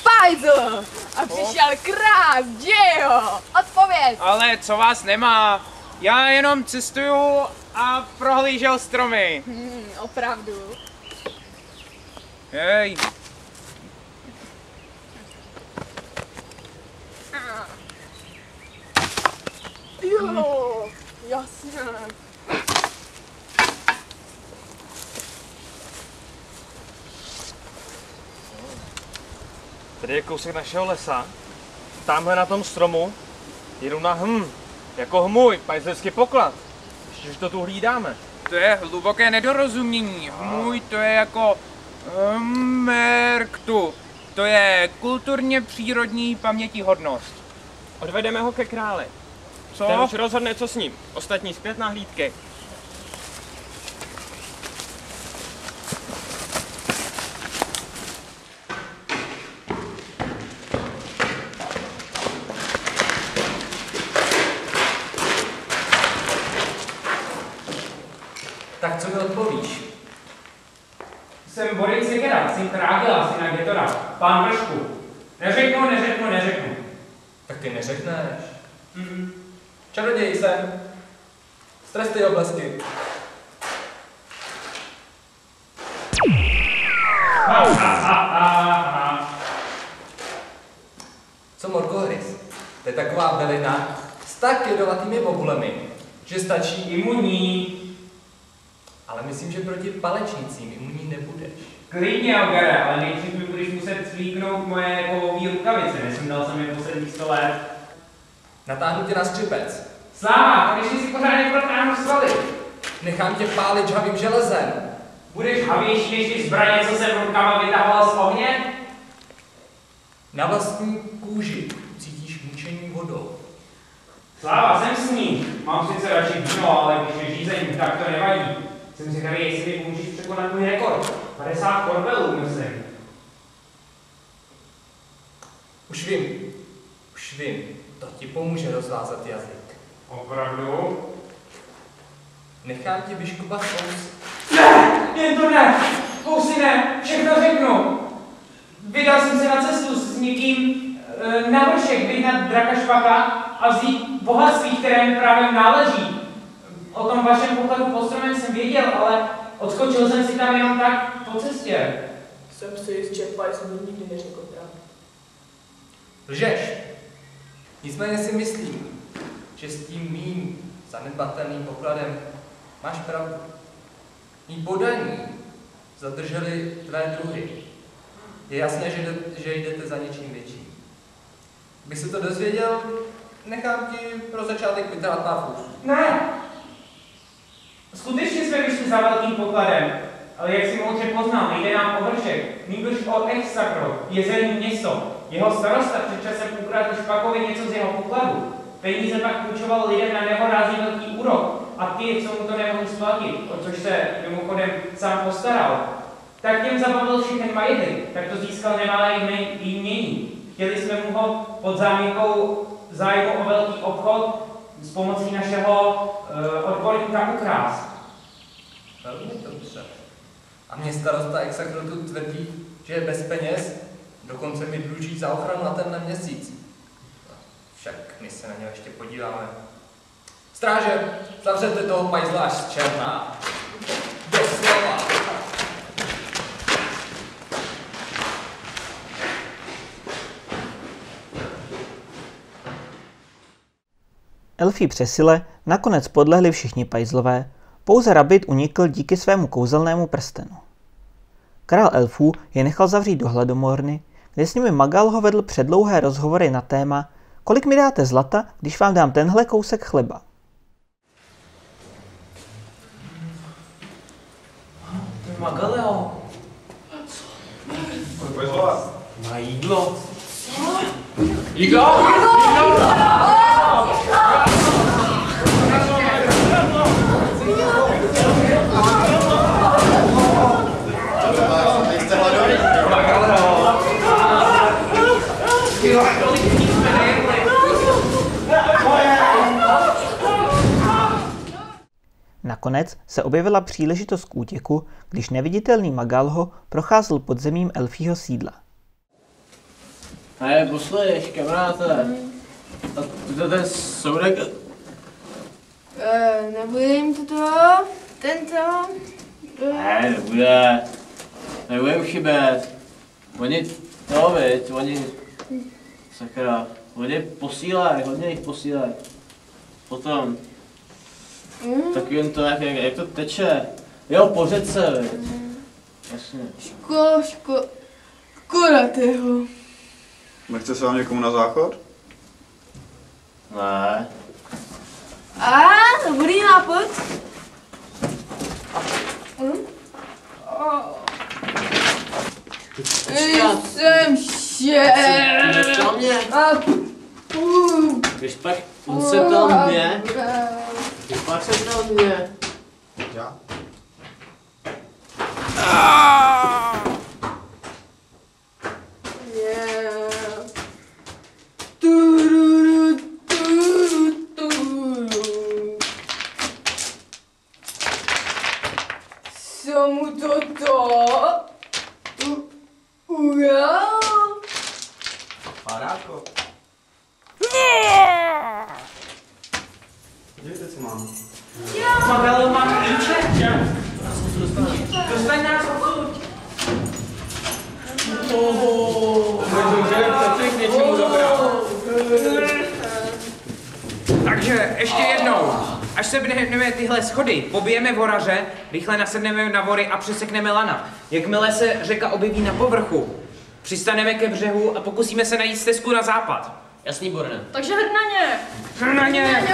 [SPEAKER 10] Pajzl! A přišel krás, dějo! Odpověď!
[SPEAKER 5] Ale co vás nemá? Já jenom cestuju a prohlížel stromy.
[SPEAKER 10] Opravdu.
[SPEAKER 5] Hej.
[SPEAKER 10] Jo, jasně.
[SPEAKER 14] Tady je kousek našeho lesa. Tamhle na tom stromu jedu na jako hmůj, pajzlický poklad. Ještě, že to tu hlídáme.
[SPEAKER 5] To je hluboké nedorozumění. Hmůj to je jako merktu. To je kulturně přírodní pamětihodnost.
[SPEAKER 14] Odvedeme ho ke králi.
[SPEAKER 5] Co?
[SPEAKER 14] Ten už rozhodne, co s ním. Ostatní zpět na hlídky.
[SPEAKER 8] Tak co mi odpovíš?
[SPEAKER 5] Jsem Boris Segera, syn Krágela, syna Getora, pán Vršku. Neřeknu.
[SPEAKER 8] Tak ty neřekneš. Čaroděj jsem. Z trestné oblasti. Co Morgohris? To je taková bylina s tak jedovatými bobulemi, že stačí imunní. Ale myslím, že proti palečnicím imunní nebudeš.
[SPEAKER 5] Klidně, Ogare, ale nejdřív mi budeš muset slíknout moje kovové rukavice, nesundal jsem je posledních 100 let.
[SPEAKER 8] Natáhnu tě na skřipec.
[SPEAKER 5] Sláva, když si pořádně protáhnu svaly.
[SPEAKER 8] Nechám tě pálit žhavým železem.
[SPEAKER 5] Budeš havější než ty zbraně, co jsem rukama vytahoval z ohně?
[SPEAKER 8] Na vlastní kůži cítíš mučení vodou.
[SPEAKER 5] Sláva, jsem s ním. Mám sice radši víno, ale když je řízení, tak to nevadí. Jsem si tady, jestli mi můžeš překonat můj rekord. 50 korbelů, myslím.
[SPEAKER 8] Už vím. To ti pomůže rozvázat jazyk.
[SPEAKER 5] Opravdu?
[SPEAKER 8] Nechám ti vyškubat kousek.
[SPEAKER 5] Ne! Jen to ne! Kousy ne! Všechno řeknu! Vydal jsem se na cestu s někým na vršek vyhnat draka špaka a vzít bohatství, které mi právě náleží. O tom vašem pokladu pod stromem jsem věděl, ale odskočil jsem si tam jenom tak, po cestě.
[SPEAKER 10] Jsem si jist, že Pajzl nikdy neřekl pravdu.
[SPEAKER 9] Lžeš. Nicméně si myslím, že s tím mým zanedbatelným pokladem máš pravdu. Mí podaní zadrželi tvé druhy. Je jasné, že jdete za něčím větším. Kdybych se to dozvěděl, nechám ti pro začátek vytrát pár fůz.
[SPEAKER 5] Ne! Skutečně jsme vyšli za velkým pokladem, ale jak si moudře poznal, nejde nám o vršek, nýbrž o Exakro, jezerní město. Jeho starosta před časem ukradl Špakovi něco z jeho pokladu. Peníze pak půjčoval lidem na nehorázný velký úrok a ty, co mu to nemohli splatit, o což se mimochodem sám postaral, tak těm zabavil všechny majetek, tak to získal nemalé jmění. Chtěli jsme mu ho pod záminkou zájmu o velký obchod s pomocí našeho odborníka ukrást.
[SPEAKER 9] Velmi dobře. A mě starosta Exakrotu tvrdí, že je bez peněz, dokonce mi dluží za ochranu na tenhle měsíc. Však my se na něho ještě podíváme. Stráže, zavřete toho pajzla až z černá. Doslova.
[SPEAKER 1] Elfí přesile nakonec podlehli všichni pajzlové, pouze Rabbit unikl díky svému kouzelnému prstenu. Král elfů je nechal zavřít do hladomorny, kde s nimi Magal ho vedl předlouhé rozhovory na téma, kolik mi dáte zlata, když vám dám tenhle kousek chleba.
[SPEAKER 5] Magaleo.
[SPEAKER 15] Na jídlo.
[SPEAKER 5] Jídlo!
[SPEAKER 1] Nakonec se objevila příležitost k útěku, když neviditelný Magalho procházel podzemím elfího sídla.
[SPEAKER 4] Hej, poslyš, kamaráde. A ten soudek...
[SPEAKER 10] Nebude jim to tento...
[SPEAKER 4] Ne, nebude. Nebude jim chybět. Oni, no viď, oni... Sakra, oni posílají, hodně jich posílají. Potom... Tak jen to, jak to teče. Jo, po řece, viď. Jasně.
[SPEAKER 10] Škoda tyho.
[SPEAKER 2] Nechce se vám někomu na záchod?
[SPEAKER 4] Ne.
[SPEAKER 10] Dobrý nápad. Jsem šéf.
[SPEAKER 4] Na mě. Když pak on se ptal mě. Když pak se ptal mě.
[SPEAKER 2] Já?
[SPEAKER 10] Co mu to?
[SPEAKER 2] Paráko. Dívejte, co mám.
[SPEAKER 5] Magalo, mám klíče? Dostaň nás odtud. Takže ještě jednou. Až se běhneme tyhle schody, pobijeme voraře, rychle nasedneme na vory a přesekneme lana. Jakmile se řeka objeví na povrchu, přistaneme ke břehu a pokusíme se najít stezku na západ.
[SPEAKER 4] Jasný, Borne.
[SPEAKER 16] Takže hrd na ně!
[SPEAKER 5] Hrd na ně!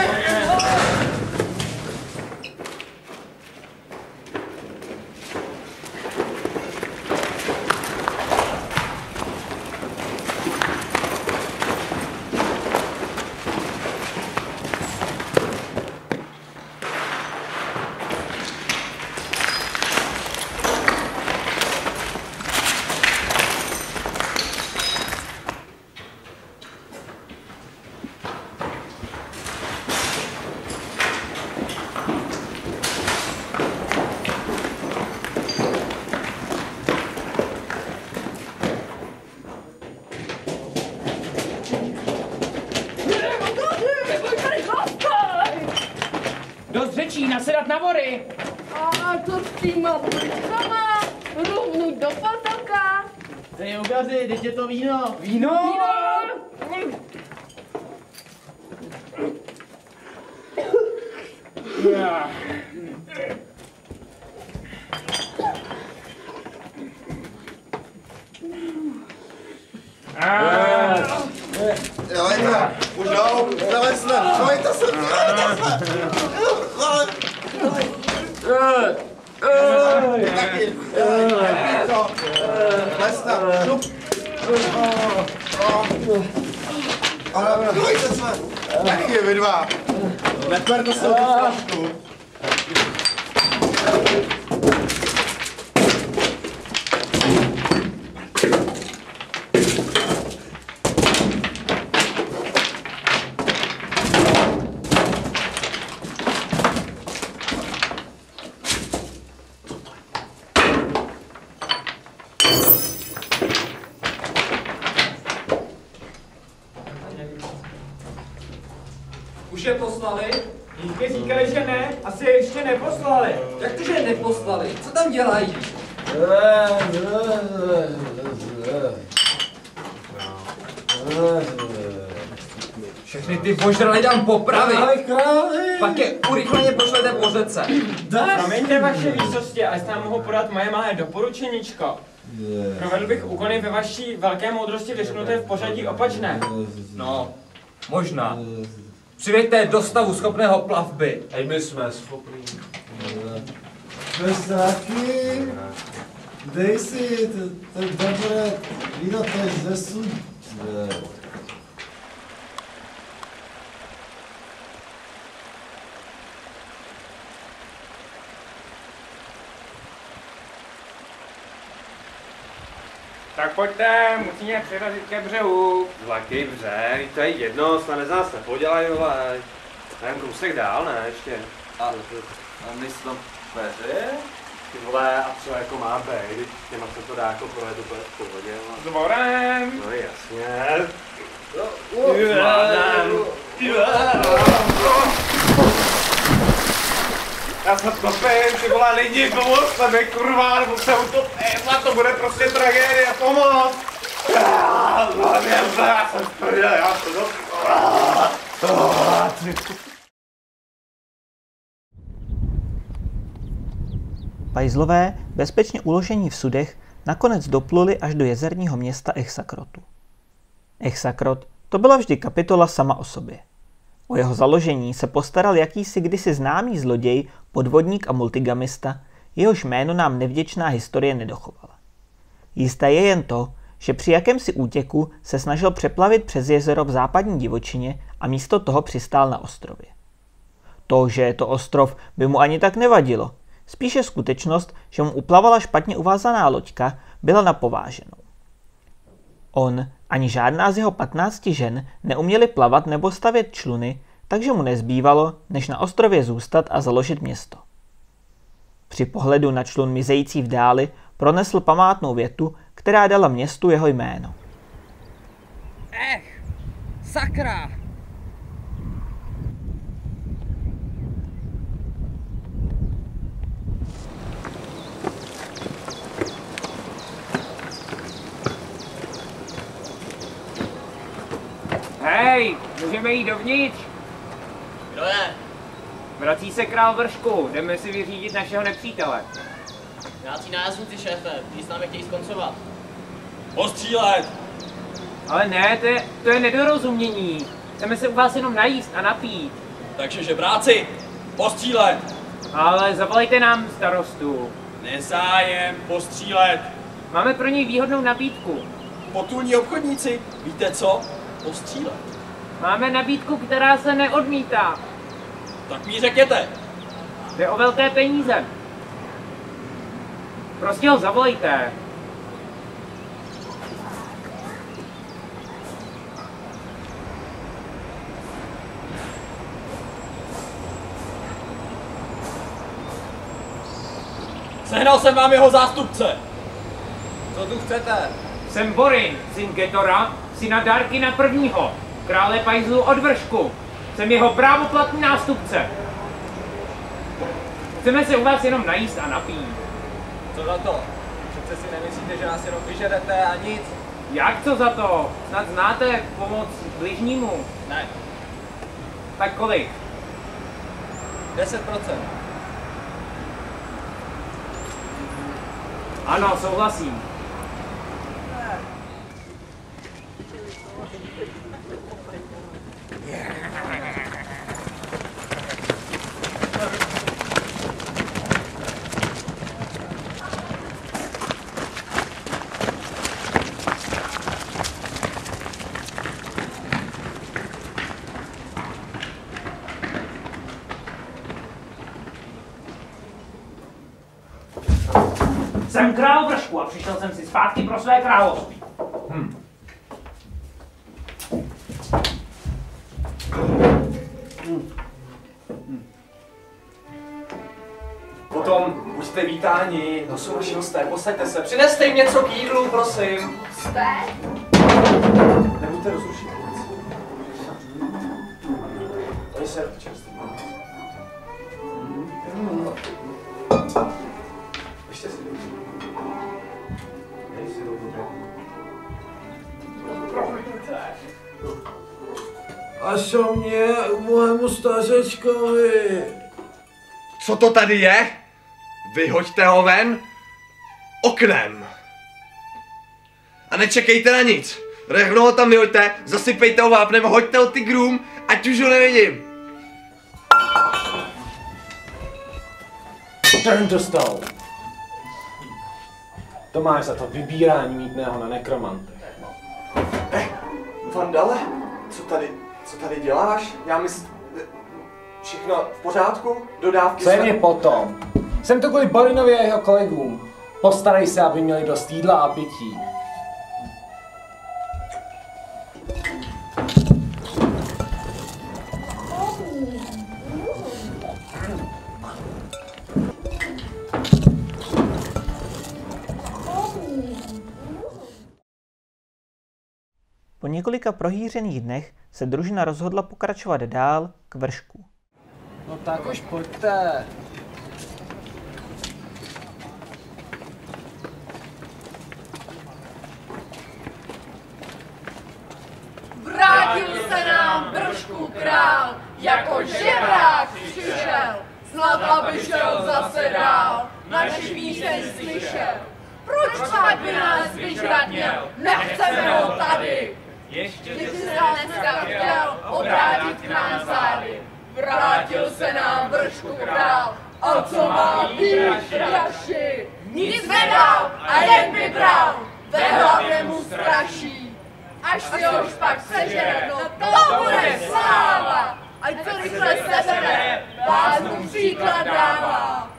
[SPEAKER 5] Dost řečí, nasedat na vory!
[SPEAKER 10] A to s týma sama. Rovnu do potoka.
[SPEAKER 4] Hej, ugazy, teď je to víno.
[SPEAKER 5] Víno?
[SPEAKER 2] Jelejte, už jdou, zalezne, zalejte se, taky, lezte, šup. Zalejte se, taky vy dva, neperte se o tu flašku.
[SPEAKER 5] Už je poslali? Dítky říkali, že ne, asi je ještě neposlali.
[SPEAKER 9] Jak to, že je neposlali? Co tam dělají? Všechny ty božrali dám popravit. Pak je urychleně pošlete po řece.
[SPEAKER 5] Promiňte vaše výsosti, až nám mohu podat moje malé doporučeníčko. Provedl bych úkony ve vaší velké moudrosti vyšknuté v pořadí opačné.
[SPEAKER 9] No, možná. Přiveďte do stavu schopného plavby.
[SPEAKER 3] Ej, my jsme schopní.
[SPEAKER 19] Pesáky, dej si to dobré víno, to je ze sud.
[SPEAKER 5] Tak pojďte, musíme přirazit ke břehu.
[SPEAKER 15] Jaký břeh, to je jedno, snad z nás nepodělají, ale nevím, kousek dál, ne, ještě.
[SPEAKER 17] A my si tam peře?
[SPEAKER 15] Ty vole, a co jako má být, když těma se to dá jako projet úplně v pohodě.
[SPEAKER 5] Dvorem!
[SPEAKER 15] No jasně. Já se topím, ty vole lidi, pomozte mi, kurva, nebo se utopím, a to bude prostě tragédie, pomoc! Já jsem v prdele, já to
[SPEAKER 1] Pajzlové, bezpečně uložení v sudech, nakonec dopluli až do jezerního města Exakrotu. Exakrot to byla vždy kapitola sama o sobě. O jeho založení se postaral jakýsi kdysi známý zloděj, podvodník a multigamista, jehož jméno nám nevděčná historie nedochovala. Jisté je jen to, že při jakémsi útěku se snažil přeplavit přes jezero v západní divočině a místo toho přistál na ostrově. To, že je to ostrov, by mu ani tak nevadilo. Spíše skutečnost, že mu uplavala špatně uvázaná loďka, byla napováženou. On ani žádná z jeho 15 žen neuměli plavat nebo stavět čluny, takže mu nezbývalo, než na ostrově zůstat a založit město. Při pohledu na člun mizející v dáli pronesl památnou větu, která dala městu jeho jméno.
[SPEAKER 18] Sakra!
[SPEAKER 5] Hej, můžeme jít dovnitř?
[SPEAKER 4] Kdo je?
[SPEAKER 5] Vrací se král Vršku, jdeme si vyřídit našeho nepřítele.
[SPEAKER 4] Nějací nájazdníci, šéfe, ty s námi chtějí skoncovat.
[SPEAKER 14] Postřílet!
[SPEAKER 5] Ale ne, to je nedorozumění. Chceme se u vás jenom najíst a napít.
[SPEAKER 14] Takže žebráci, postřílet!
[SPEAKER 5] Ale zavolejte nám starostu.
[SPEAKER 14] Nezájem, postřílet!
[SPEAKER 5] Máme pro něj výhodnou nabídku.
[SPEAKER 14] Potulní obchodníci, víte co? Postřílet.
[SPEAKER 5] Máme nabídku, která se neodmítá.
[SPEAKER 14] Tak mi řekněte.
[SPEAKER 5] Jde o velké peníze. Prostě ho zavolejte.
[SPEAKER 14] Sehnal jsem vám jeho zástupce.
[SPEAKER 9] Co tu chcete?
[SPEAKER 5] Jsem Borin, syn Getora, syna Darkina prvního, krále Pajzlu od Vršku. Jsem jeho právoplatný nástupce. Chceme se u vás jenom najíst a napít.
[SPEAKER 14] Co za to?
[SPEAKER 9] Přece si nemyslíte, že nás jenom vyžerete a nic?
[SPEAKER 5] Jak co za to? Snad znáte pomoc bližnímu?
[SPEAKER 9] Ne.
[SPEAKER 5] Tak kolik?
[SPEAKER 9] 10%.
[SPEAKER 5] Ano, souhlasím. Jsem král Vršku a přišel jsem si zpátky pro své království.
[SPEAKER 9] Potom buďte vítáni, to jsou naši hosté, posaďte se, přineste jim něco k jídlu, prosím.
[SPEAKER 10] Jste?
[SPEAKER 9] Nebuďte rozrušit. Oni se čerství. Ještě si dej si to bude.
[SPEAKER 17] Až o mě, mohému stařečkovi.
[SPEAKER 14] Co to tady je? Vyhoďte ho ven oknem. A nečekejte na nic. Rovnou ho tam vyhoďte, zasypejte ho vápnem, hoďte ho tigrům, ať už ho nevidím.
[SPEAKER 17] Turn to stone. To máš za to vybírání mýtného na nekromantech.
[SPEAKER 9] Vandale, co tady děláš? Já myslím, všechno v pořádku? Dodávky
[SPEAKER 17] Co je mě potom? Jsem tu kvůli Borinovi a jeho kolegům. Postarej se, aby měli dost jídla a pití.
[SPEAKER 1] Po několika prohýřených dnech se družina rozhodla pokračovat dál k vršku.
[SPEAKER 17] No tak už pojďte.
[SPEAKER 10] Vrátil se nám Vršku král, jako žebrák přišel. Snad aby šel zase dál, naši píseň slyšel. Proč pak by nás vyžrat měl, nechceme ho tady. Ještě si nás dneska chtěl obrátit k nám zády. Vrátil se nám Vršku král, a co má být dražší? Nic nedal a jen by bral, ve hlavě mu straší. Až si ho už pak sežere, no to bude sláva. Ať to rychle sebere, bláznům příklad dává.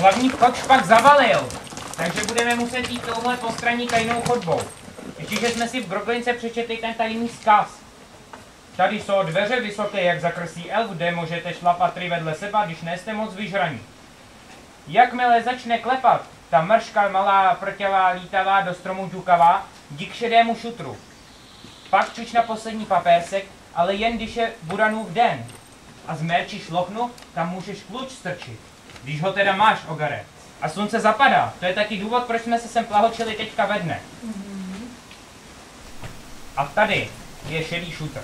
[SPEAKER 5] Hlavní vchod špak zavalil, takže budeme muset jít touhle postranní tajnou chodbou. Ještě jsme si v Groglince přečetli ten tajný vzkaz. Tady jsou dveře vysoké jak zakrsí elf, kde můžete šlapat tři vedle seba, když nejste moc vyžraní. Jakmile začne klepat, ta mrška malá prťavá lítavá do stromu ťukavá, jdi k šedému šutru. Pak čuč na poslední papérsek, ale jen když je Buranův den. A zmerčíš lochnu, tam můžeš kluč strčit. Když ho teda máš, Ogare. A slunce zapadá. To je taky důvod, proč jsme se sem plahočili teďka ve dne. A tady je šedý šutr.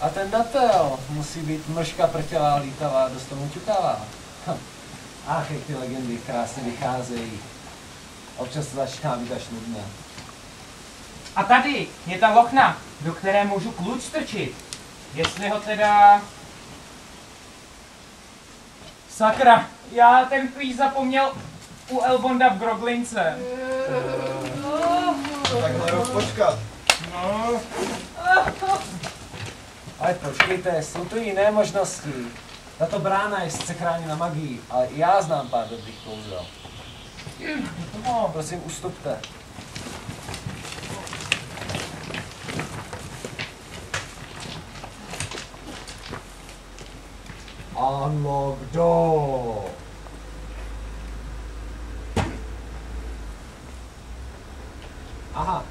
[SPEAKER 17] A ten datel musí být mrška prťavá, lítavá, dost tomu ťukavá. Ach, jak ty legendy krásně vycházejí. Občas to začíná být až nudné.
[SPEAKER 5] A tady je ta lochna, do které můžu kluč strčit. Jestli ho teda... Sakra, já ten kvíz zapomněl u Elbonda v Groglince.
[SPEAKER 2] Takhle rok počkat.
[SPEAKER 5] No.
[SPEAKER 17] Ale počkejte, jsou tu jiné možnosti. Tato brána je sice chráněna magií, ale i já znám pár dobrých kouzel. No, prosím, ustupte. Unlock door. Aha.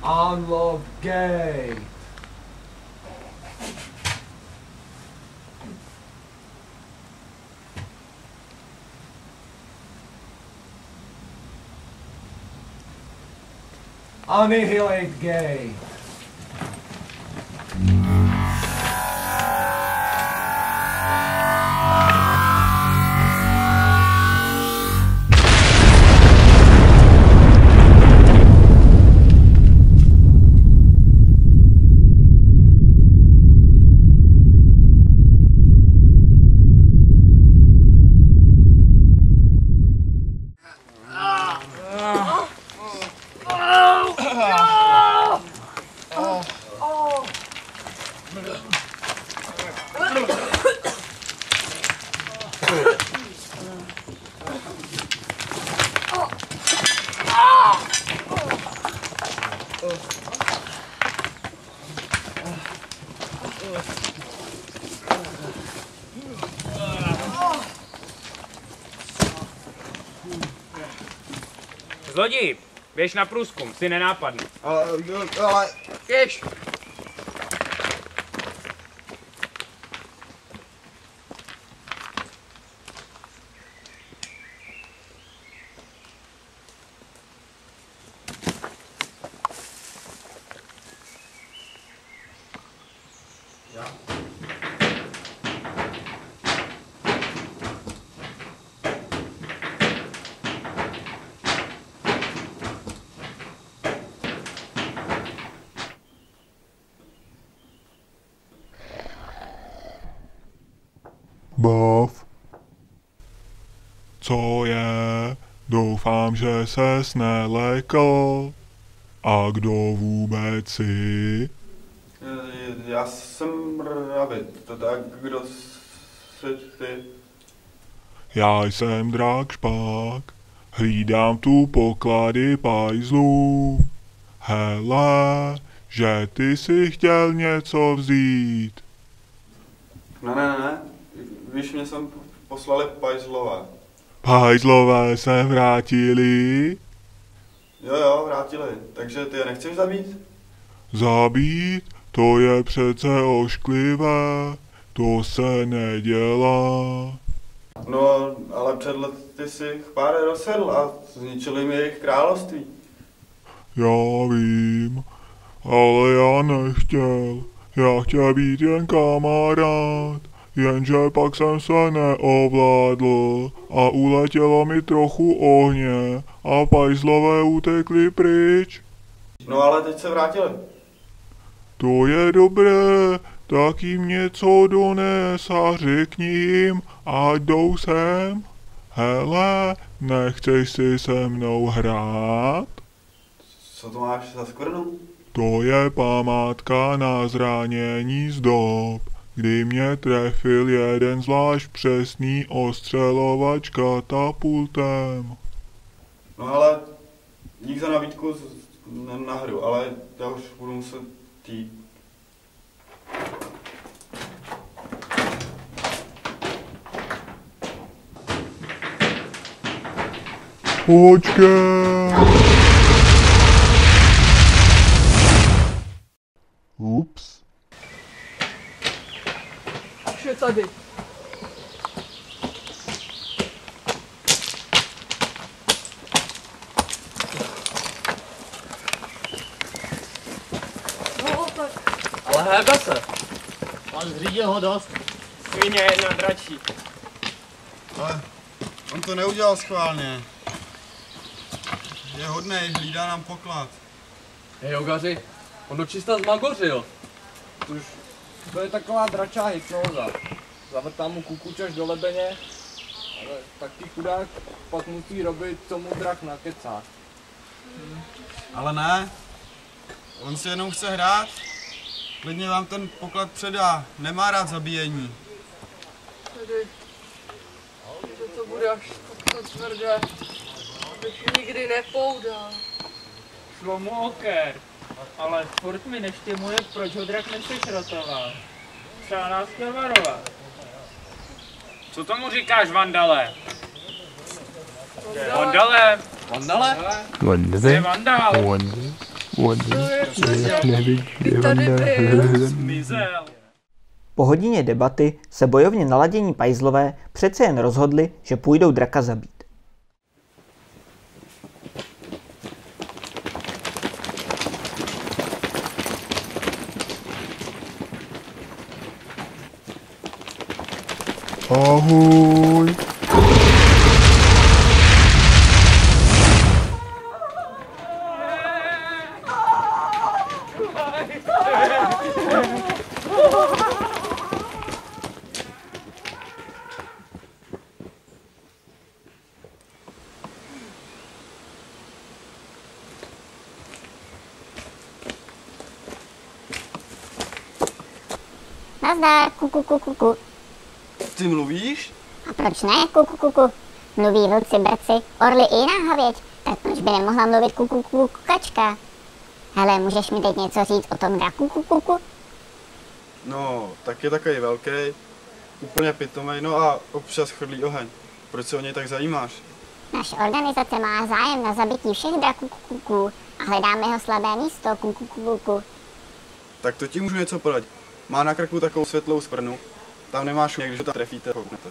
[SPEAKER 17] Unlock gate. Annihilate gate.
[SPEAKER 8] Zloději, běž na průzkum, si nenápadný.
[SPEAKER 2] Ale...
[SPEAKER 8] Běž!
[SPEAKER 20] Bob. Co je? Doufám, že ses nelekl. A kdo vůbec jsi?
[SPEAKER 2] Já jsem Rabbit, tak kdo jsi ty?
[SPEAKER 20] Já jsem Drak Špák. Hlídám tu poklady pajzlů. Hele, že ty si chtěl něco vzít.
[SPEAKER 2] Ne. Víš, mě sem poslali pajzlové.
[SPEAKER 20] Pajzlové se vrátili?
[SPEAKER 2] Jo, vrátili. Takže ty je nechceš zabít?
[SPEAKER 20] Zabít? To je přece ošklivé. To se nedělá.
[SPEAKER 2] No, ale před lety si pár rozsedl a zničili mi jejich království.
[SPEAKER 20] Já vím, ale já nechtěl. Já chtěl být jen kamarád. Jenže pak jsem se neovládl a uletělo mi trochu ohně a pajzlové utekli pryč.
[SPEAKER 2] No ale teď se vrátili.
[SPEAKER 20] To je dobré, tak jim něco dones a řekni jim, ať jdou sem. Hele, nechceš si se mnou hrát?
[SPEAKER 2] Co to máš za skvrnu?
[SPEAKER 20] To je památka na zranění z dob, kdy mě trefil jeden zvlášť přesný ostřelovač katapultem.
[SPEAKER 2] No ale dík za nabídku na hru, ale já už budu muset jít.
[SPEAKER 20] Počkej! Ups.
[SPEAKER 10] Už je tady. No tak.
[SPEAKER 4] Ale hebe se. Pan zřídil ho dost.
[SPEAKER 5] Svině jedna dračí.
[SPEAKER 2] Ale on to neudělal schválně. Je hodnej, hlídá nám poklad.
[SPEAKER 9] Hej, Jogaři, on dočista zmagořil. Už to je taková dračá hypnóza. Zavrtám mu kukučaš do lebeně, ale taky chudák pak musí robit, co mu drak nakecá.
[SPEAKER 2] Ale ne, on si jenom chce hrát. Klidně vám ten poklad předá, nemá rád zabíjení.
[SPEAKER 10] Tedy, že to bude až takto tvrdé, abych nikdy nepoudal.
[SPEAKER 18] Šlo mu oker, ale furt mi neštimuje, proč ho drak nesešrotoval. Třeba nás chtěl varovat.
[SPEAKER 8] Co tomu říkáš, Vandale? Vandale?
[SPEAKER 14] Vandale?
[SPEAKER 8] To je Vandal. Zmizel.
[SPEAKER 1] Po hodině debaty se bojovně naladění pajzlové přece jen rozhodli, že půjdou draka zabít.
[SPEAKER 20] Ahoj.
[SPEAKER 21] Nazdar, kuku.
[SPEAKER 2] Ty mluvíš?
[SPEAKER 21] A proč ne, kuku? Mluví vlci, brci, orly i jiná havěť, tak proč by nemohla mluvit kukačka? Hele, můžeš mi teď něco říct o tom draku, kuku?
[SPEAKER 2] No, tak je takový velký, úplně pitomej, no a občas chrlí oheň. Proč se o něj tak zajímáš?
[SPEAKER 21] Naše organizace má zájem na zabití všech draků kuku a hledáme jeho slabé místo, kuku.
[SPEAKER 2] Tak to ti můžu něco poradit. Má na krku takovou světlou skvrnu. Tam nemáš někdy, že to trefíte, houknete.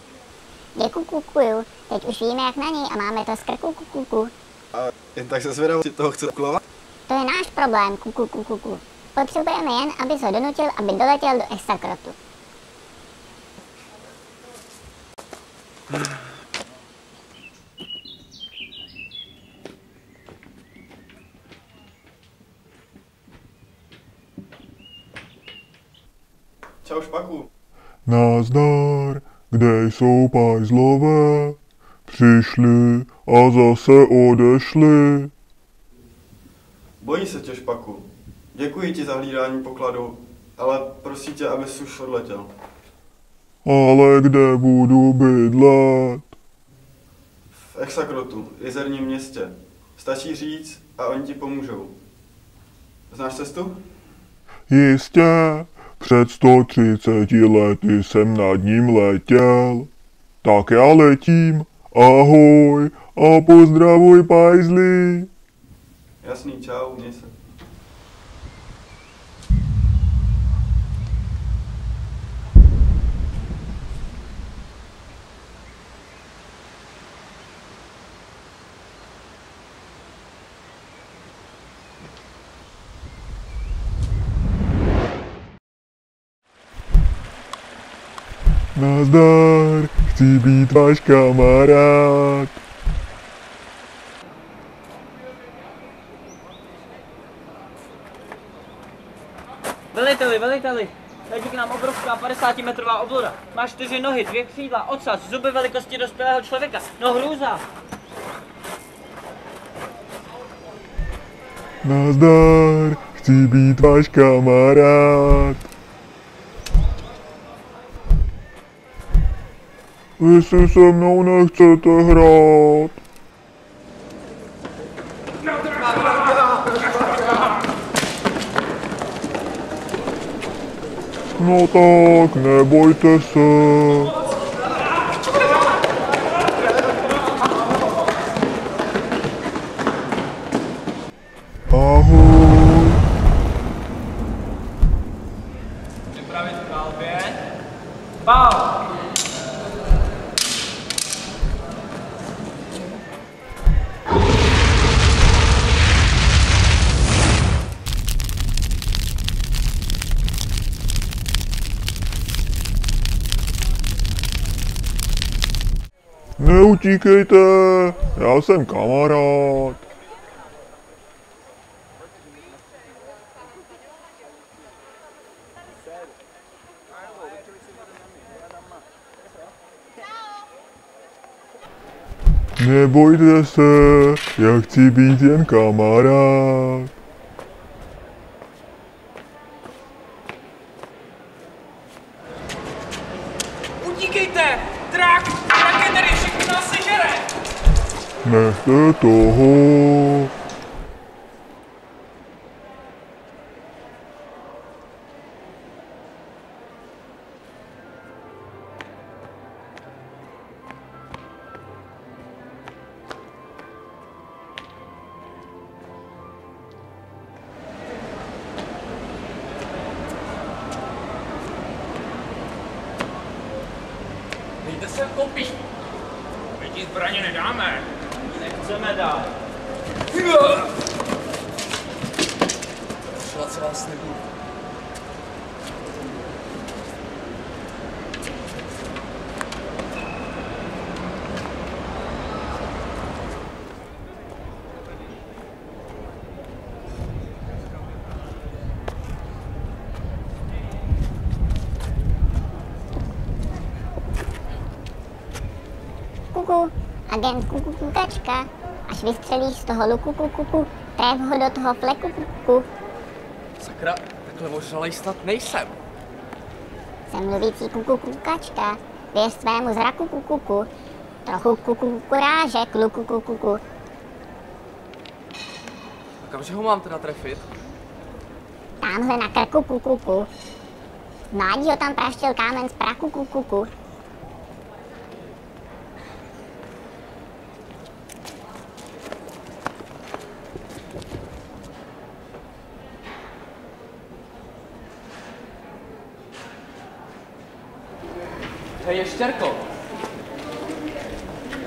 [SPEAKER 21] Děkuju, teď už víme jak na ní a máme to z krku, kuku.
[SPEAKER 2] A jen tak se zvědavosti toho chce uklovat?
[SPEAKER 21] To je náš problém, kuku. Potřebujeme jen, abys ho donutil, aby doletěl do Exakrotu.
[SPEAKER 2] Čau špaku.
[SPEAKER 20] Nazdar, kde jsou pajzlové? Přišli a zase odešli.
[SPEAKER 2] Bojí se tě špaku. Děkuji ti za hlídání pokladu, ale prosím tě, abys už odletěl.
[SPEAKER 20] Ale kde budu bydlet?
[SPEAKER 2] V Exakrotu, jezerním městě. Stačí říct a oni ti pomůžou. Znáš cestu?
[SPEAKER 20] Jistě, před 130 lety jsem nad ním letěl. Tak já letím, ahoj a pozdravuj pajzli.
[SPEAKER 2] Jasný, čau, měj se.
[SPEAKER 20] Nazdar, chci být váš kamarád.
[SPEAKER 7] Veliteli, letí k nám obrovská 50metrová obloda. Má 4 nohy, 2 křídla, ocas, zuby velikosti dospělého člověka. No hrůza.
[SPEAKER 20] Nazdar, chci být váš kamarád. Vy si se mnou nechcete hrát. No tak, nebojte se. Ahoj.
[SPEAKER 8] Připravit k palbě. Pál!
[SPEAKER 20] Neutíkejte, já jsem kamarád. Nebojte se, já chci být jen kamarád.
[SPEAKER 8] Utíkejte! Drak je tady, všechny nás sežere!
[SPEAKER 20] Nechte toho.
[SPEAKER 18] se kopí.
[SPEAKER 8] My ti zbraně nedáme.
[SPEAKER 18] Nechceme dát.
[SPEAKER 9] Šlat se vás nebudu.
[SPEAKER 21] Kuku, agent kukačka. Až vystřelíš z toho luku kuku, tref ho do toho fleku kuku.
[SPEAKER 9] Sakra, takhle ožralej snad nejsem.
[SPEAKER 21] Jsem mluvící kukačka. Věř svému zraku kuku. Trochu kuráže kluku kuku.
[SPEAKER 9] A kamže ho mám teda trefit?
[SPEAKER 21] Támhle na krku kuku. Mládí ho tam praštil kámen z praku kuku.
[SPEAKER 9] Hej, ještěrko.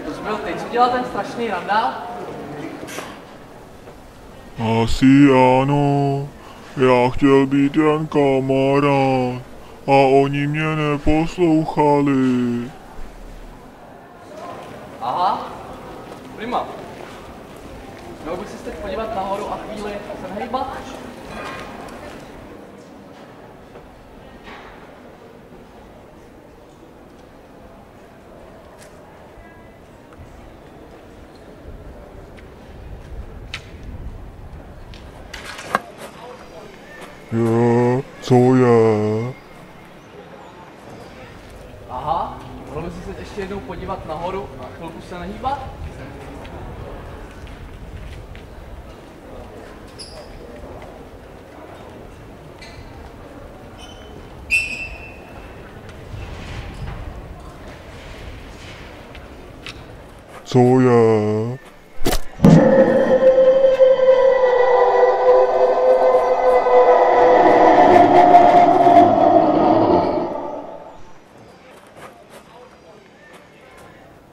[SPEAKER 9] To jsi byl ty, co dělal ten strašný randál?
[SPEAKER 20] Asi ano. Já chtěl být jen kamarád a oni mě neposlouchali.
[SPEAKER 9] Aha, prima. Měl bych se teď podívat nahoru a chvíli se nehejbat?
[SPEAKER 20] Je, co je?
[SPEAKER 9] Aha, mohl bych se teď ještě jednou podívat nahoru a chvilku se nehýbat?
[SPEAKER 20] Co je?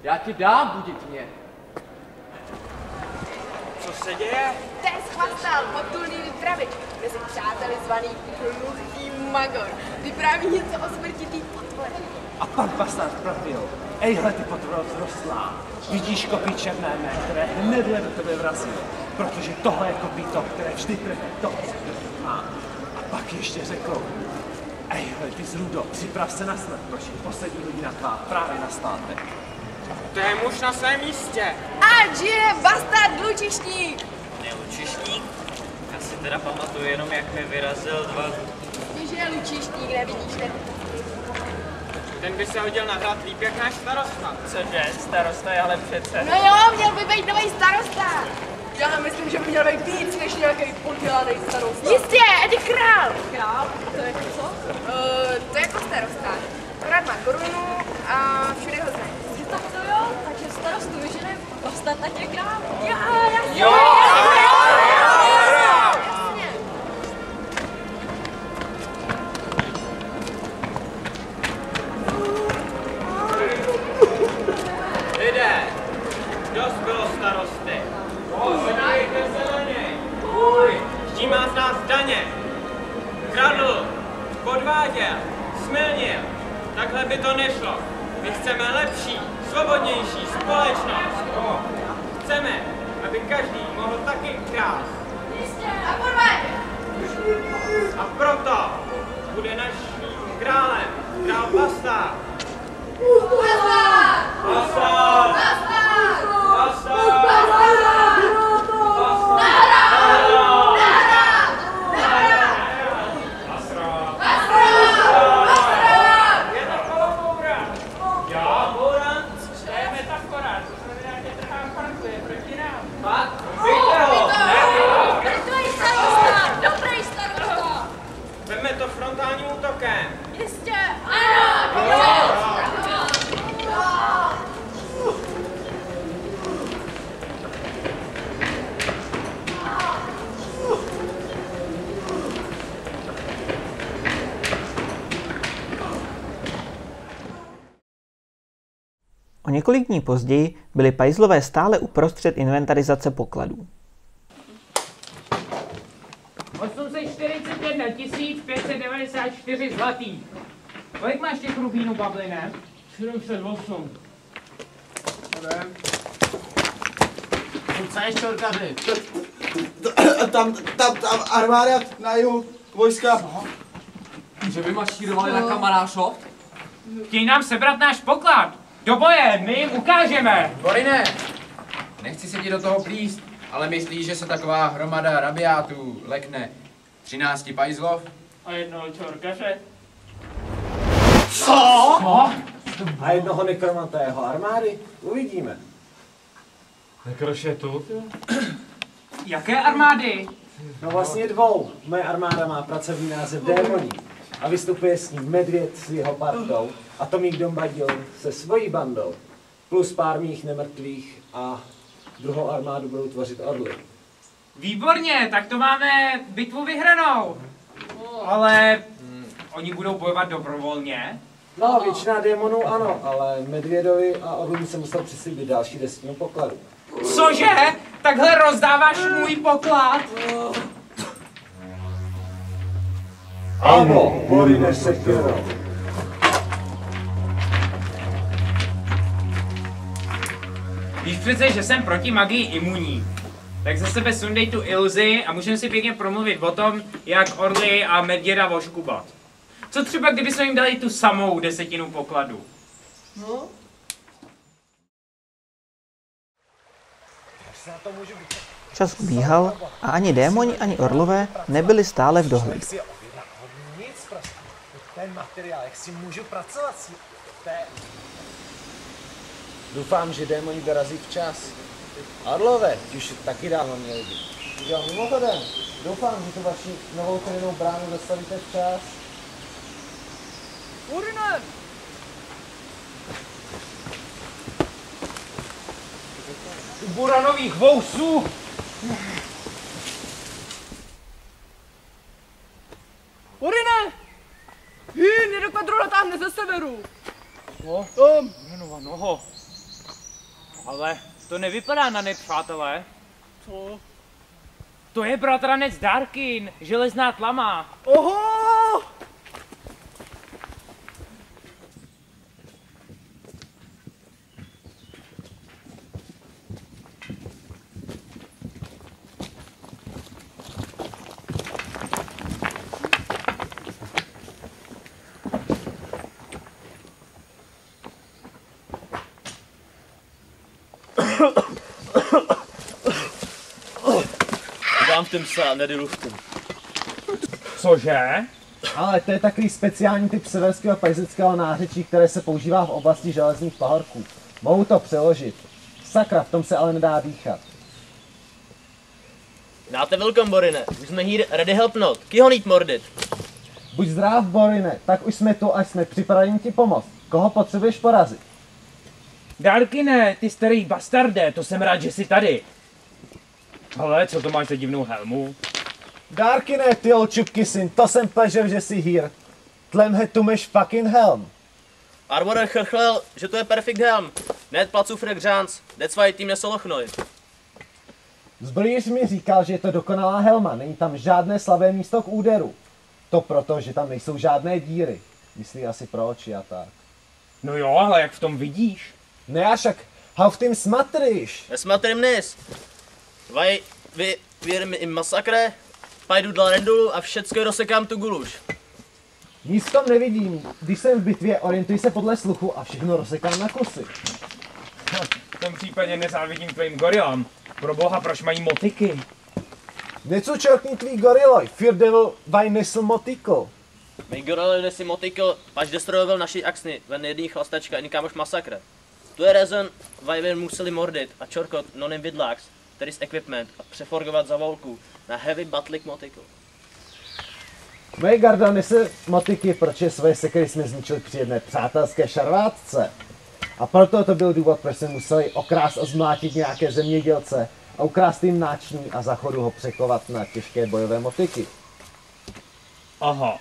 [SPEAKER 9] Já ti dám budit mě.
[SPEAKER 5] Co se děje?
[SPEAKER 10] Ten schvastal potulný vypravěč mezi přáteli zvaný Hluchý Magor. Vypráví něco o smrti tý potvory.
[SPEAKER 17] A pan bastard profil. Ejhle, ty potvora vzrostlá. Vidíš kopí černé mé, které hnedle do tebe vrazí. Protože tohle je kopíto, které vždy trefí to, co má. A pak ještě řekl. Ejhle, ty zrudo, připrav se na smrt, protože poslední hodina tvá právě nastáte.
[SPEAKER 5] To je muž na svém místě.
[SPEAKER 10] A žije bastard lučišník.
[SPEAKER 7] Je lučišník? Já si teda pamatuju jenom, jak mi vyrazil dva...
[SPEAKER 10] Víš, že je lučišník, nevidíš, ne?
[SPEAKER 5] Ten by se hodil nahrát líp jak náš starosta.
[SPEAKER 18] Cože, starosta je ale přece.
[SPEAKER 10] No jo, měl by být nový starosta. Já myslím, že by měl být víc než nějaký podělaný starosta. Jistě, Edy král. Král? To je jako co? To je jako starosta. Krát má korunu a všude ho znají.
[SPEAKER 16] Tak to jo, takže starostu vyženem, ostatně tě král.
[SPEAKER 10] Jo, jasně.
[SPEAKER 5] Jo, lidé, dost bylo starosty. Znajte se na něj. Chtí má z nás daně. Kradl, podváděl, smilnil. Takhle by to nešlo. My chceme lepší, svobodnější společnost. Chceme, aby každý mohl taky krást.
[SPEAKER 10] A podvádět.
[SPEAKER 5] A proto bude naším králem král Bastard. Bastard!
[SPEAKER 10] Mrtvej starosta!
[SPEAKER 1] O několik dní později byli pajzlové stále uprostřed inventarizace pokladů.
[SPEAKER 8] 841 594 zlatých. Kolik máš těch rubínů, Babline?
[SPEAKER 18] 708.
[SPEAKER 2] Co je čorkaři? Tam armáda na jihu, vojska.
[SPEAKER 9] Že by mašírovali na Kamarášov?
[SPEAKER 8] Chtějí nám sebrat náš poklad. Do boje, my jim ukážeme.
[SPEAKER 6] Borine, nechci se ti do toho plíst, ale myslíš, že se taková hromada rabiátů lekne 13 pajzlov?
[SPEAKER 18] A jednoho čorkaře.
[SPEAKER 17] Co? A jednoho nekromanta jeho armády? Uvidíme.
[SPEAKER 15] Nekrošetu?
[SPEAKER 8] Jaké armády?
[SPEAKER 17] No vlastně dvou. Moje armáda má pracovní název Démoni. A vystupuje s ním Medvěd s jeho partou a Tomík Dombadil se svojí bandou. Plus pár mých nemrtvých a druhou armádu budou tvořit orly.
[SPEAKER 8] Výborně, tak to máme bitvu vyhranou. Ale oni budou bojovat dobrovolně?
[SPEAKER 17] No, většina démonů ano, ale Medvědovi a orlům se musel přislíbit další 10 pokladů.
[SPEAKER 8] Cože? Takhle rozdáváš můj poklad?
[SPEAKER 17] Ano, Borine Sekiro.
[SPEAKER 8] Víš přece, že jsem proti magii imunní. Tak ze sebe sundej tu iluzi a můžeme si pěkně promluvit o tom, jak orly a medvěda voškubat. Co třeba, kdyby jsme jim dali tu samou 10 pokladu?
[SPEAKER 17] No.
[SPEAKER 1] Čas ubíhal a ani démoni, ani orlové nebyli stále v dohledu.
[SPEAKER 17] Nic prostě. Ten materiál, jak si můžu pracovat s ním. Doufám, že démoni dorazí včas. Orlové, už taky dávno měli být. Jo, mimochodem, doufám, že tu vaši novou trenou bránu dostavíte včas.
[SPEAKER 18] Urne!
[SPEAKER 8] U buranových vousů!
[SPEAKER 18] Urine! Jeden kvadro natáhne ze severu.
[SPEAKER 8] No, no. Ale to nevypadá na nepřátelé.
[SPEAKER 18] Co?
[SPEAKER 8] To je bratranec Darkin, železná tlama.
[SPEAKER 18] Oho!
[SPEAKER 4] Dám v tom se, nediluftu.
[SPEAKER 8] Cože?
[SPEAKER 17] Ale to je takový speciální typ severského pajzického nářečí, které se používá v oblasti železných pahorků. Mohu to přeložit. Sakra, v tom se ale nedá dýchat.
[SPEAKER 4] Dáte welcome, Borine. Už jsme here ready helpnout. Kiho need mordit?
[SPEAKER 17] Buď zdrav, Borine, tak už jsme tu a jsme připraveni ti pomoct. Koho potřebuješ porazit?
[SPEAKER 8] Darkine, ty starý bastarde, to jsem rád, že jsi tady. Ale co to máš za divnou helmu?
[SPEAKER 17] Darkine, ty olčupky syn, to jsem pležel, že jsi here. Tlemhe tu meš fucking helm.
[SPEAKER 4] Armorer chrchlel, že to je perfect helm. Net placu Frek Žánc, that's why tým nesolochnoj.
[SPEAKER 17] Zbrojíř mi říkal, že je to dokonalá helma, není tam žádné slabé místo k úderu. To proto, že tam nejsou žádné díry. Myslí asi pro oči a tak.
[SPEAKER 8] No jo, ale jak v tom vidíš?
[SPEAKER 17] Ne a však, how v tím smatrýš?
[SPEAKER 4] Nesmatrím nis. Vaj, vy věrmi im masakre, pajdu dal rendulu a všecko rozsekám tu guluš.
[SPEAKER 17] Nic v tom nevidím. Když jsem v bitvě, orientuji se podle sluchu a všechno rozsekám na kusy.
[SPEAKER 8] V tom případě nezávidím tvým gorilám. Pro boha, proč mají motiky?
[SPEAKER 17] Něco čerkni tvý goriloj, Fear Devil vaj nesl motikl.
[SPEAKER 4] My gorily nesi motikl, pač destrojovil naši axny, ven jedný chlastačka, jiný kámoš masakre. Tu je rezon, vaj museli mordit a čorkot nonem vidlax, tedy z equipment a přeforgovat za volku na heavy battlick motikl.
[SPEAKER 17] Moje garda nese motiky, protože svoje sekery jsme zničili při jedné přátelské šarvátce. A proto to byl důvod, proč jsme museli okrást a zmlátit nějaké zemědělce a ukrást jim náční a za chodu ho překovat na těžké bojové motiky.
[SPEAKER 8] Aha.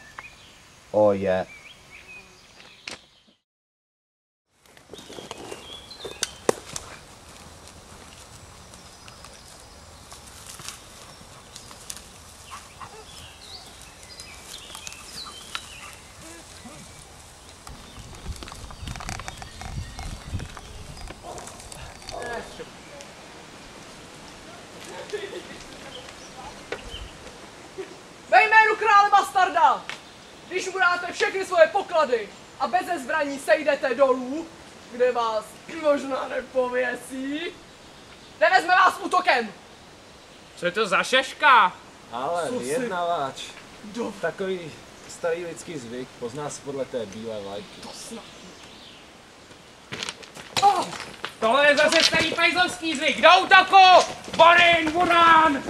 [SPEAKER 10] Sranda! Když mu dáte všechny svoje poklady a beze zbraní sejdete dolů, kde vás možná nepověsí, nevezme vás útokem!
[SPEAKER 8] Co je to za šeška?
[SPEAKER 17] Ale
[SPEAKER 10] Co si-
[SPEAKER 17] vyjednavač. Takový starý lidský zvyk, pozná se podle té bílé vlajky.
[SPEAKER 10] To snad.
[SPEAKER 8] Tohle je zase starý pajzlovský zvyk. Do útoku! Borin, Buran!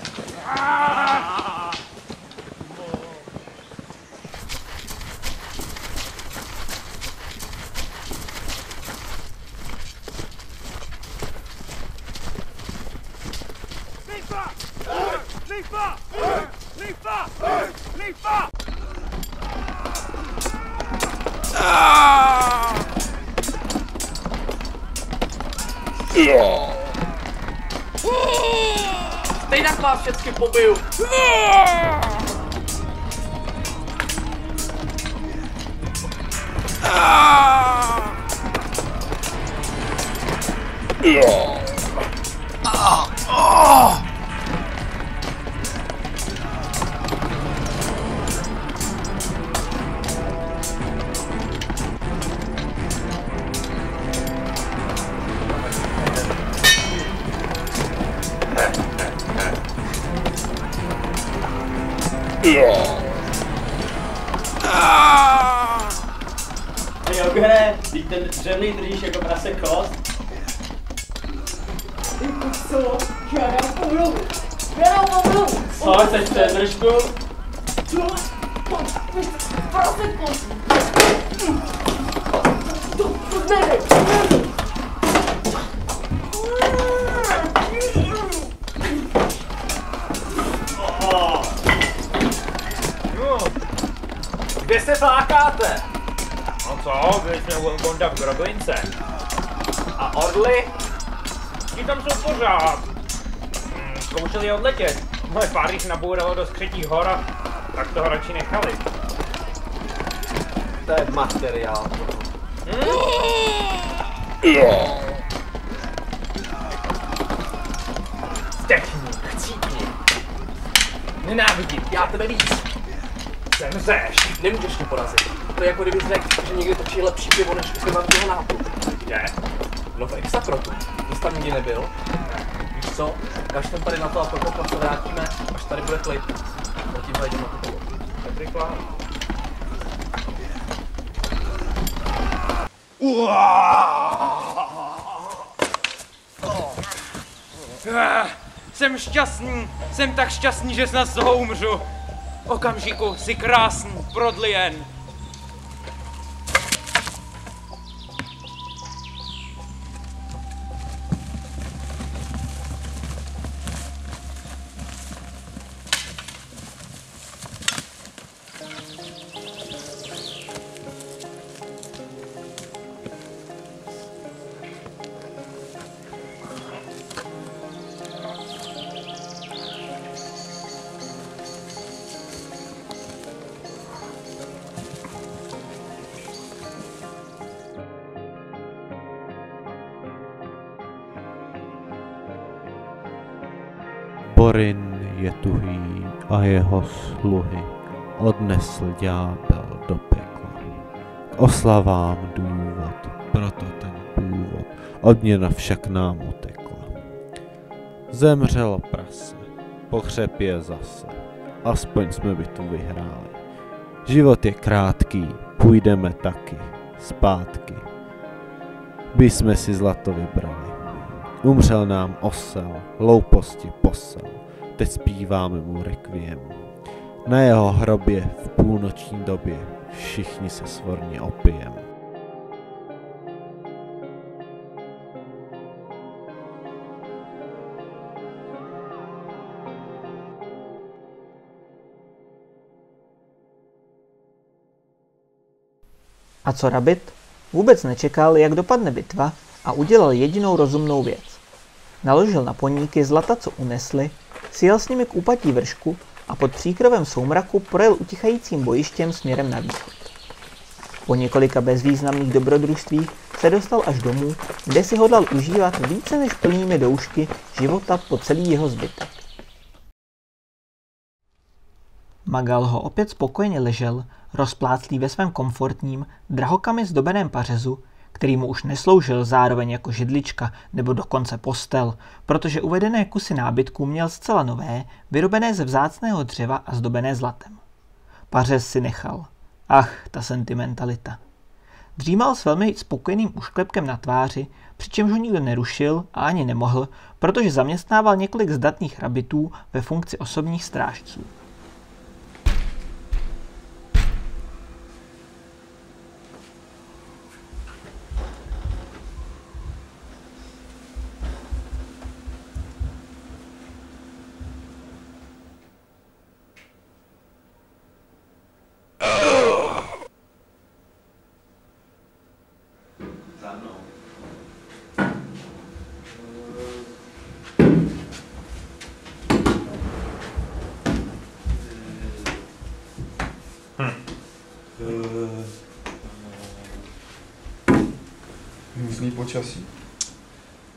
[SPEAKER 10] Stejnak vás všechny pobiju.
[SPEAKER 4] Hej, Ogre, teď ten dřevný držíš jako prase kost.
[SPEAKER 10] Co? Já dám pomluvu. Já dám pomluvu.
[SPEAKER 4] Co, chceš té držku?
[SPEAKER 10] Co? Prosím, to nedej.
[SPEAKER 8] Kde se flákáte? No co, byli jsme u Gonda v Groblince. A orly? Ti tam jsou pořád. Zkoušeli odletět. Moje pár jich nabouralo do skřetích hor a tak toho radši nechali.
[SPEAKER 17] To je materiál.
[SPEAKER 8] Zdechni, chcípni. Nenávidím, já tebe víc. Zemřeš.
[SPEAKER 10] Nemůžeš mě porazit. To je jako kdyby řekl, že někdy točí lepší pivo než u krvavého nátu.
[SPEAKER 8] Kde?
[SPEAKER 10] No v Exakrotu. Ty jsi tam nikdy nebyl? Ne. Víš co? Kašlem tady na to a pokud se vrátíme, až tady bude klid. Zatím zajdeme na to pivo.
[SPEAKER 8] Dobrý plán. Jsem šťastný, jsem tak šťastný, že snad z toho umřu. Okamžiku, jsi krásný, prodlien.
[SPEAKER 11] Borin je tuhý a jeho sluhy odnesl ďábel do pekla. K oslavám důvod, proto ten původ, odměna však nám utekla. Zemřelo prase, pohřeb je zase, aspoň jsme bitvu vyhráli. Život je krátký, půjdeme taky, zpátky. By jsme si zlato vybrali. Umřel nám osel, hlouposti posel, teď zpíváme mu rekviem. Na jeho hrobě v půlnoční době všichni se svorně opijem.
[SPEAKER 1] A co Rabbit? Vůbec nečekal, jak dopadne bitva a udělal jedinou rozumnou věc. Naložil na poníky zlata, co unesli, sjel s nimi k úpatí vršku a pod příkrovem soumraku projel utichajícím bojištěm směrem na východ. Po několika bezvýznamných dobrodružstvích se dostal až domů, kde si hodlal užívat více než plnými doušky života po celý jeho zbytek. Magal ho opět spokojeně ležel, rozpláclý ve svém komfortním, drahokamy zdobeném pařezu, který mu už nesloužil zároveň jako židlička nebo dokonce postel, protože uvedené kusy nábytku měl zcela nové, vyrobené ze vzácného dřeva a zdobené zlatem. Pařez si nechal. Ach, ta sentimentalita. Dřímal s velmi spokojeným ušklepkem na tváři, přičemž ho nikdo nerušil a ani nemohl, protože zaměstnával několik zdatných rabitů ve funkci osobních strážců.
[SPEAKER 2] Hnusný počasí.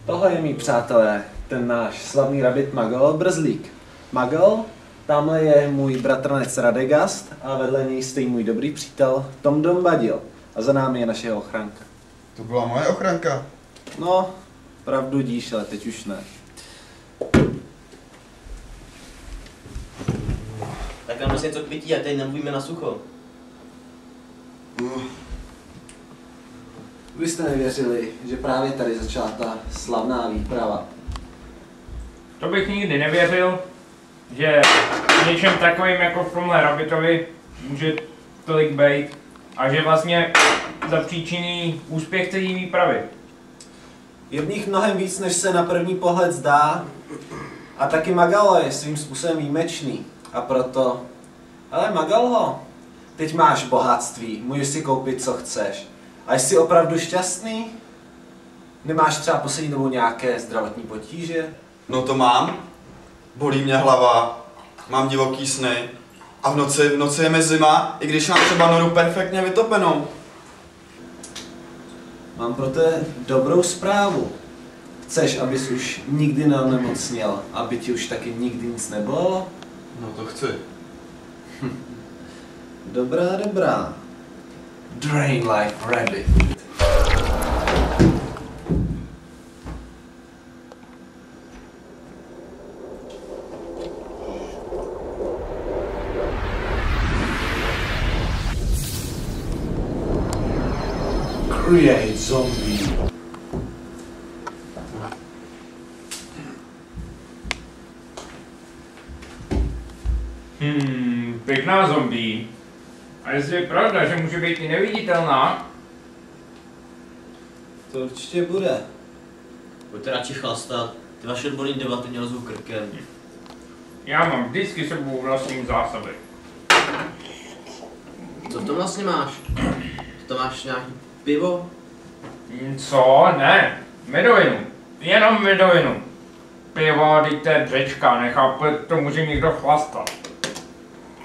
[SPEAKER 17] Tohle je, mý přátelé, ten náš slavný rabit Magal Brzlík. Magal, tamhle je můj bratranec Radegast a vedle něj stojí můj dobrý přítel Tom Dombadil. A za námi je naše ochranka.
[SPEAKER 2] To byla moje ochranka.
[SPEAKER 17] No, pravdu díš, ale teď už ne.
[SPEAKER 7] Tak nám něco k pití a teď nemluvíme na sucho.
[SPEAKER 17] Vy jste nevěřili, že právě tady začala ta slavná výprava.
[SPEAKER 8] To bych nikdy nevěřil, že něčem takovým jako v tomhle rabitovi může tolik být a že vlastně zapříčiní úspěch celé výpravy.
[SPEAKER 17] Je v nich mnohem víc, než se na první pohled zdá. A taky Magal je svým způsobem výjimečný. A proto... Ale Magalho, teď máš bohatství, můžeš si koupit, co chceš. A jsi opravdu šťastný? Nemáš třeba poslední dobou nějaké zdravotní potíže?
[SPEAKER 2] No to mám. Bolí mě hlava, mám divoký sny a v noci je mi zima, i když mám třeba noru perfektně vytopenou.
[SPEAKER 17] Mám pro tebe dobrou zprávu. Chceš, abys už nikdy neonemocněl, aby ti už taky nikdy nic nebolelo?
[SPEAKER 2] No to chci.
[SPEAKER 17] Dobrá. Drain like rabbit. Create zombie.
[SPEAKER 8] Pěkná zombie. A jestli je pravda, že může být i neviditelná?
[SPEAKER 17] To určitě bude.
[SPEAKER 7] Pojďte radši chlastat, ty vaše odborné debaty mě lezou krkem.
[SPEAKER 8] Já mám vždycky sebou vlastní zásoby.
[SPEAKER 7] Co to vlastně máš? To máš nějaký pivo?
[SPEAKER 8] Co? Ne. Medovinu. Jenom medovinu. Pivo, teď to je břečka, nechápu, to může někdo chlastat.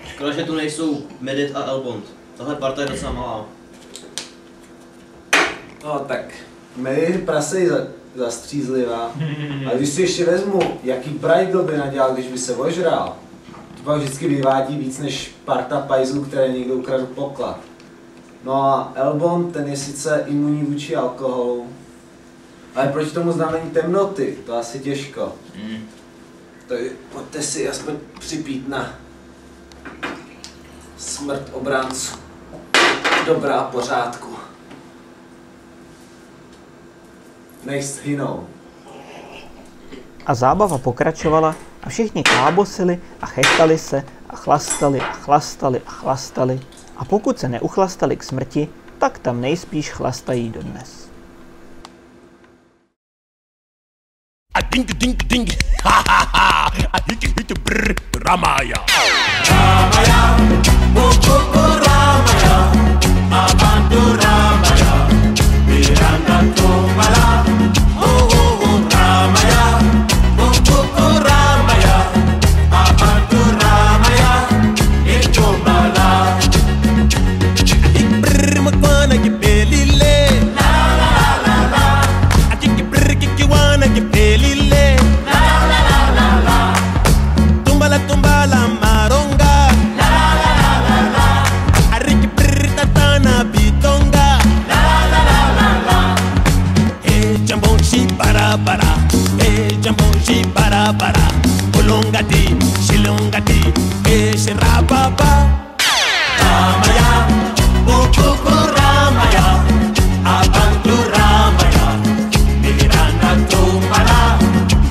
[SPEAKER 7] Škoda, že tu nejsou Medit a Elbond. Tahle parta je docela malá.
[SPEAKER 17] No tak, Medit prase je zastřízlivá. A když si ještě vezmu, jaký Brightl by nadělal, když by se ožral, to pak vždycky vyvádí víc než parta pajzlů, které někdo ukradl poklad. No a Elbond, ten je sice imunní vůči alkoholu, ale proti tomu znamení temnoty, to asi těžko. Tak pojďte si aspoň připít na smrt obránců. Dobrá, pořádku. Nechť hynou.
[SPEAKER 1] A zábava pokračovala a všichni klábosili a chechtali se a chlastali a chlastali a chlastali. A pokud se neuchlastali k smrti, tak tam nejspíš chlastají dodnes.
[SPEAKER 12] A ding ding ding, ha ha ha, a hit brr, Ramaya. Ramaya, Ramaya, Abantu Ramaya, Miranda Tumala, Ramaya, Ramaya, Abantu Ramaya, Itumala. Brr, Makwana, you belly lay. La la la la. I think you brr, you wanna get belly lay. La la la la la. Tumbala, tumbala, maronga. La Shirababa Ramaya Ukuku Ramaya Abantu Ramaya Miranda Tumbala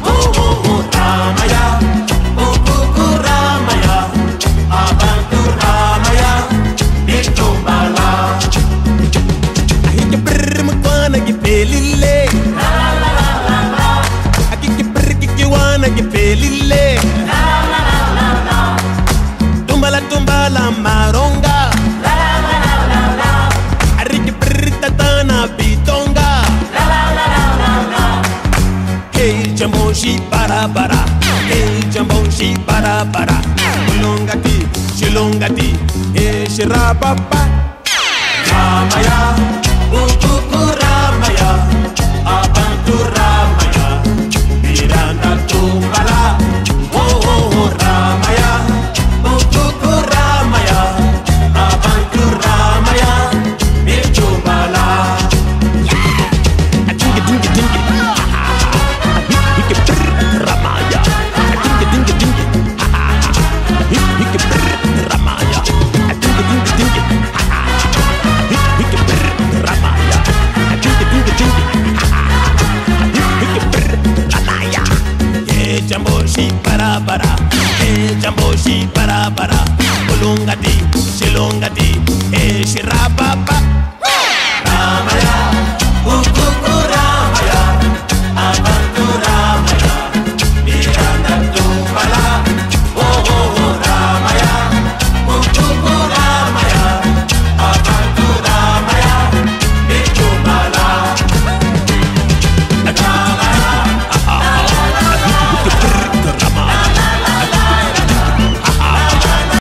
[SPEAKER 12] Ramaya Ukuku Ramaya Abantu Ramaya Bitumbala Ahike brr mukwana gipelile Akike brr kikiwana gipelile Tumbala tumbala maronga Arike brr tatana bitonga Hey jamboshi bara bara Hey jamboshi bara bara Ulongati shilongati Hey shirababa Ramaya Ukuku Ramaya Abantu Ramaya Miranda Tumbala Ramaya Ukuku Ramaya Abantu Ramaya Mirtumbala Atingi tingi tingi Hike brr Ramaya Atingi tingi tingi Hike brr Ramaya Atingi tingi tingi Hike brr Ramaya Atingi tingi tingi Hike brr Ramaya Ye jamboshi bara bara Ye jamboshi bara bara Ulungati shilongati Shirababa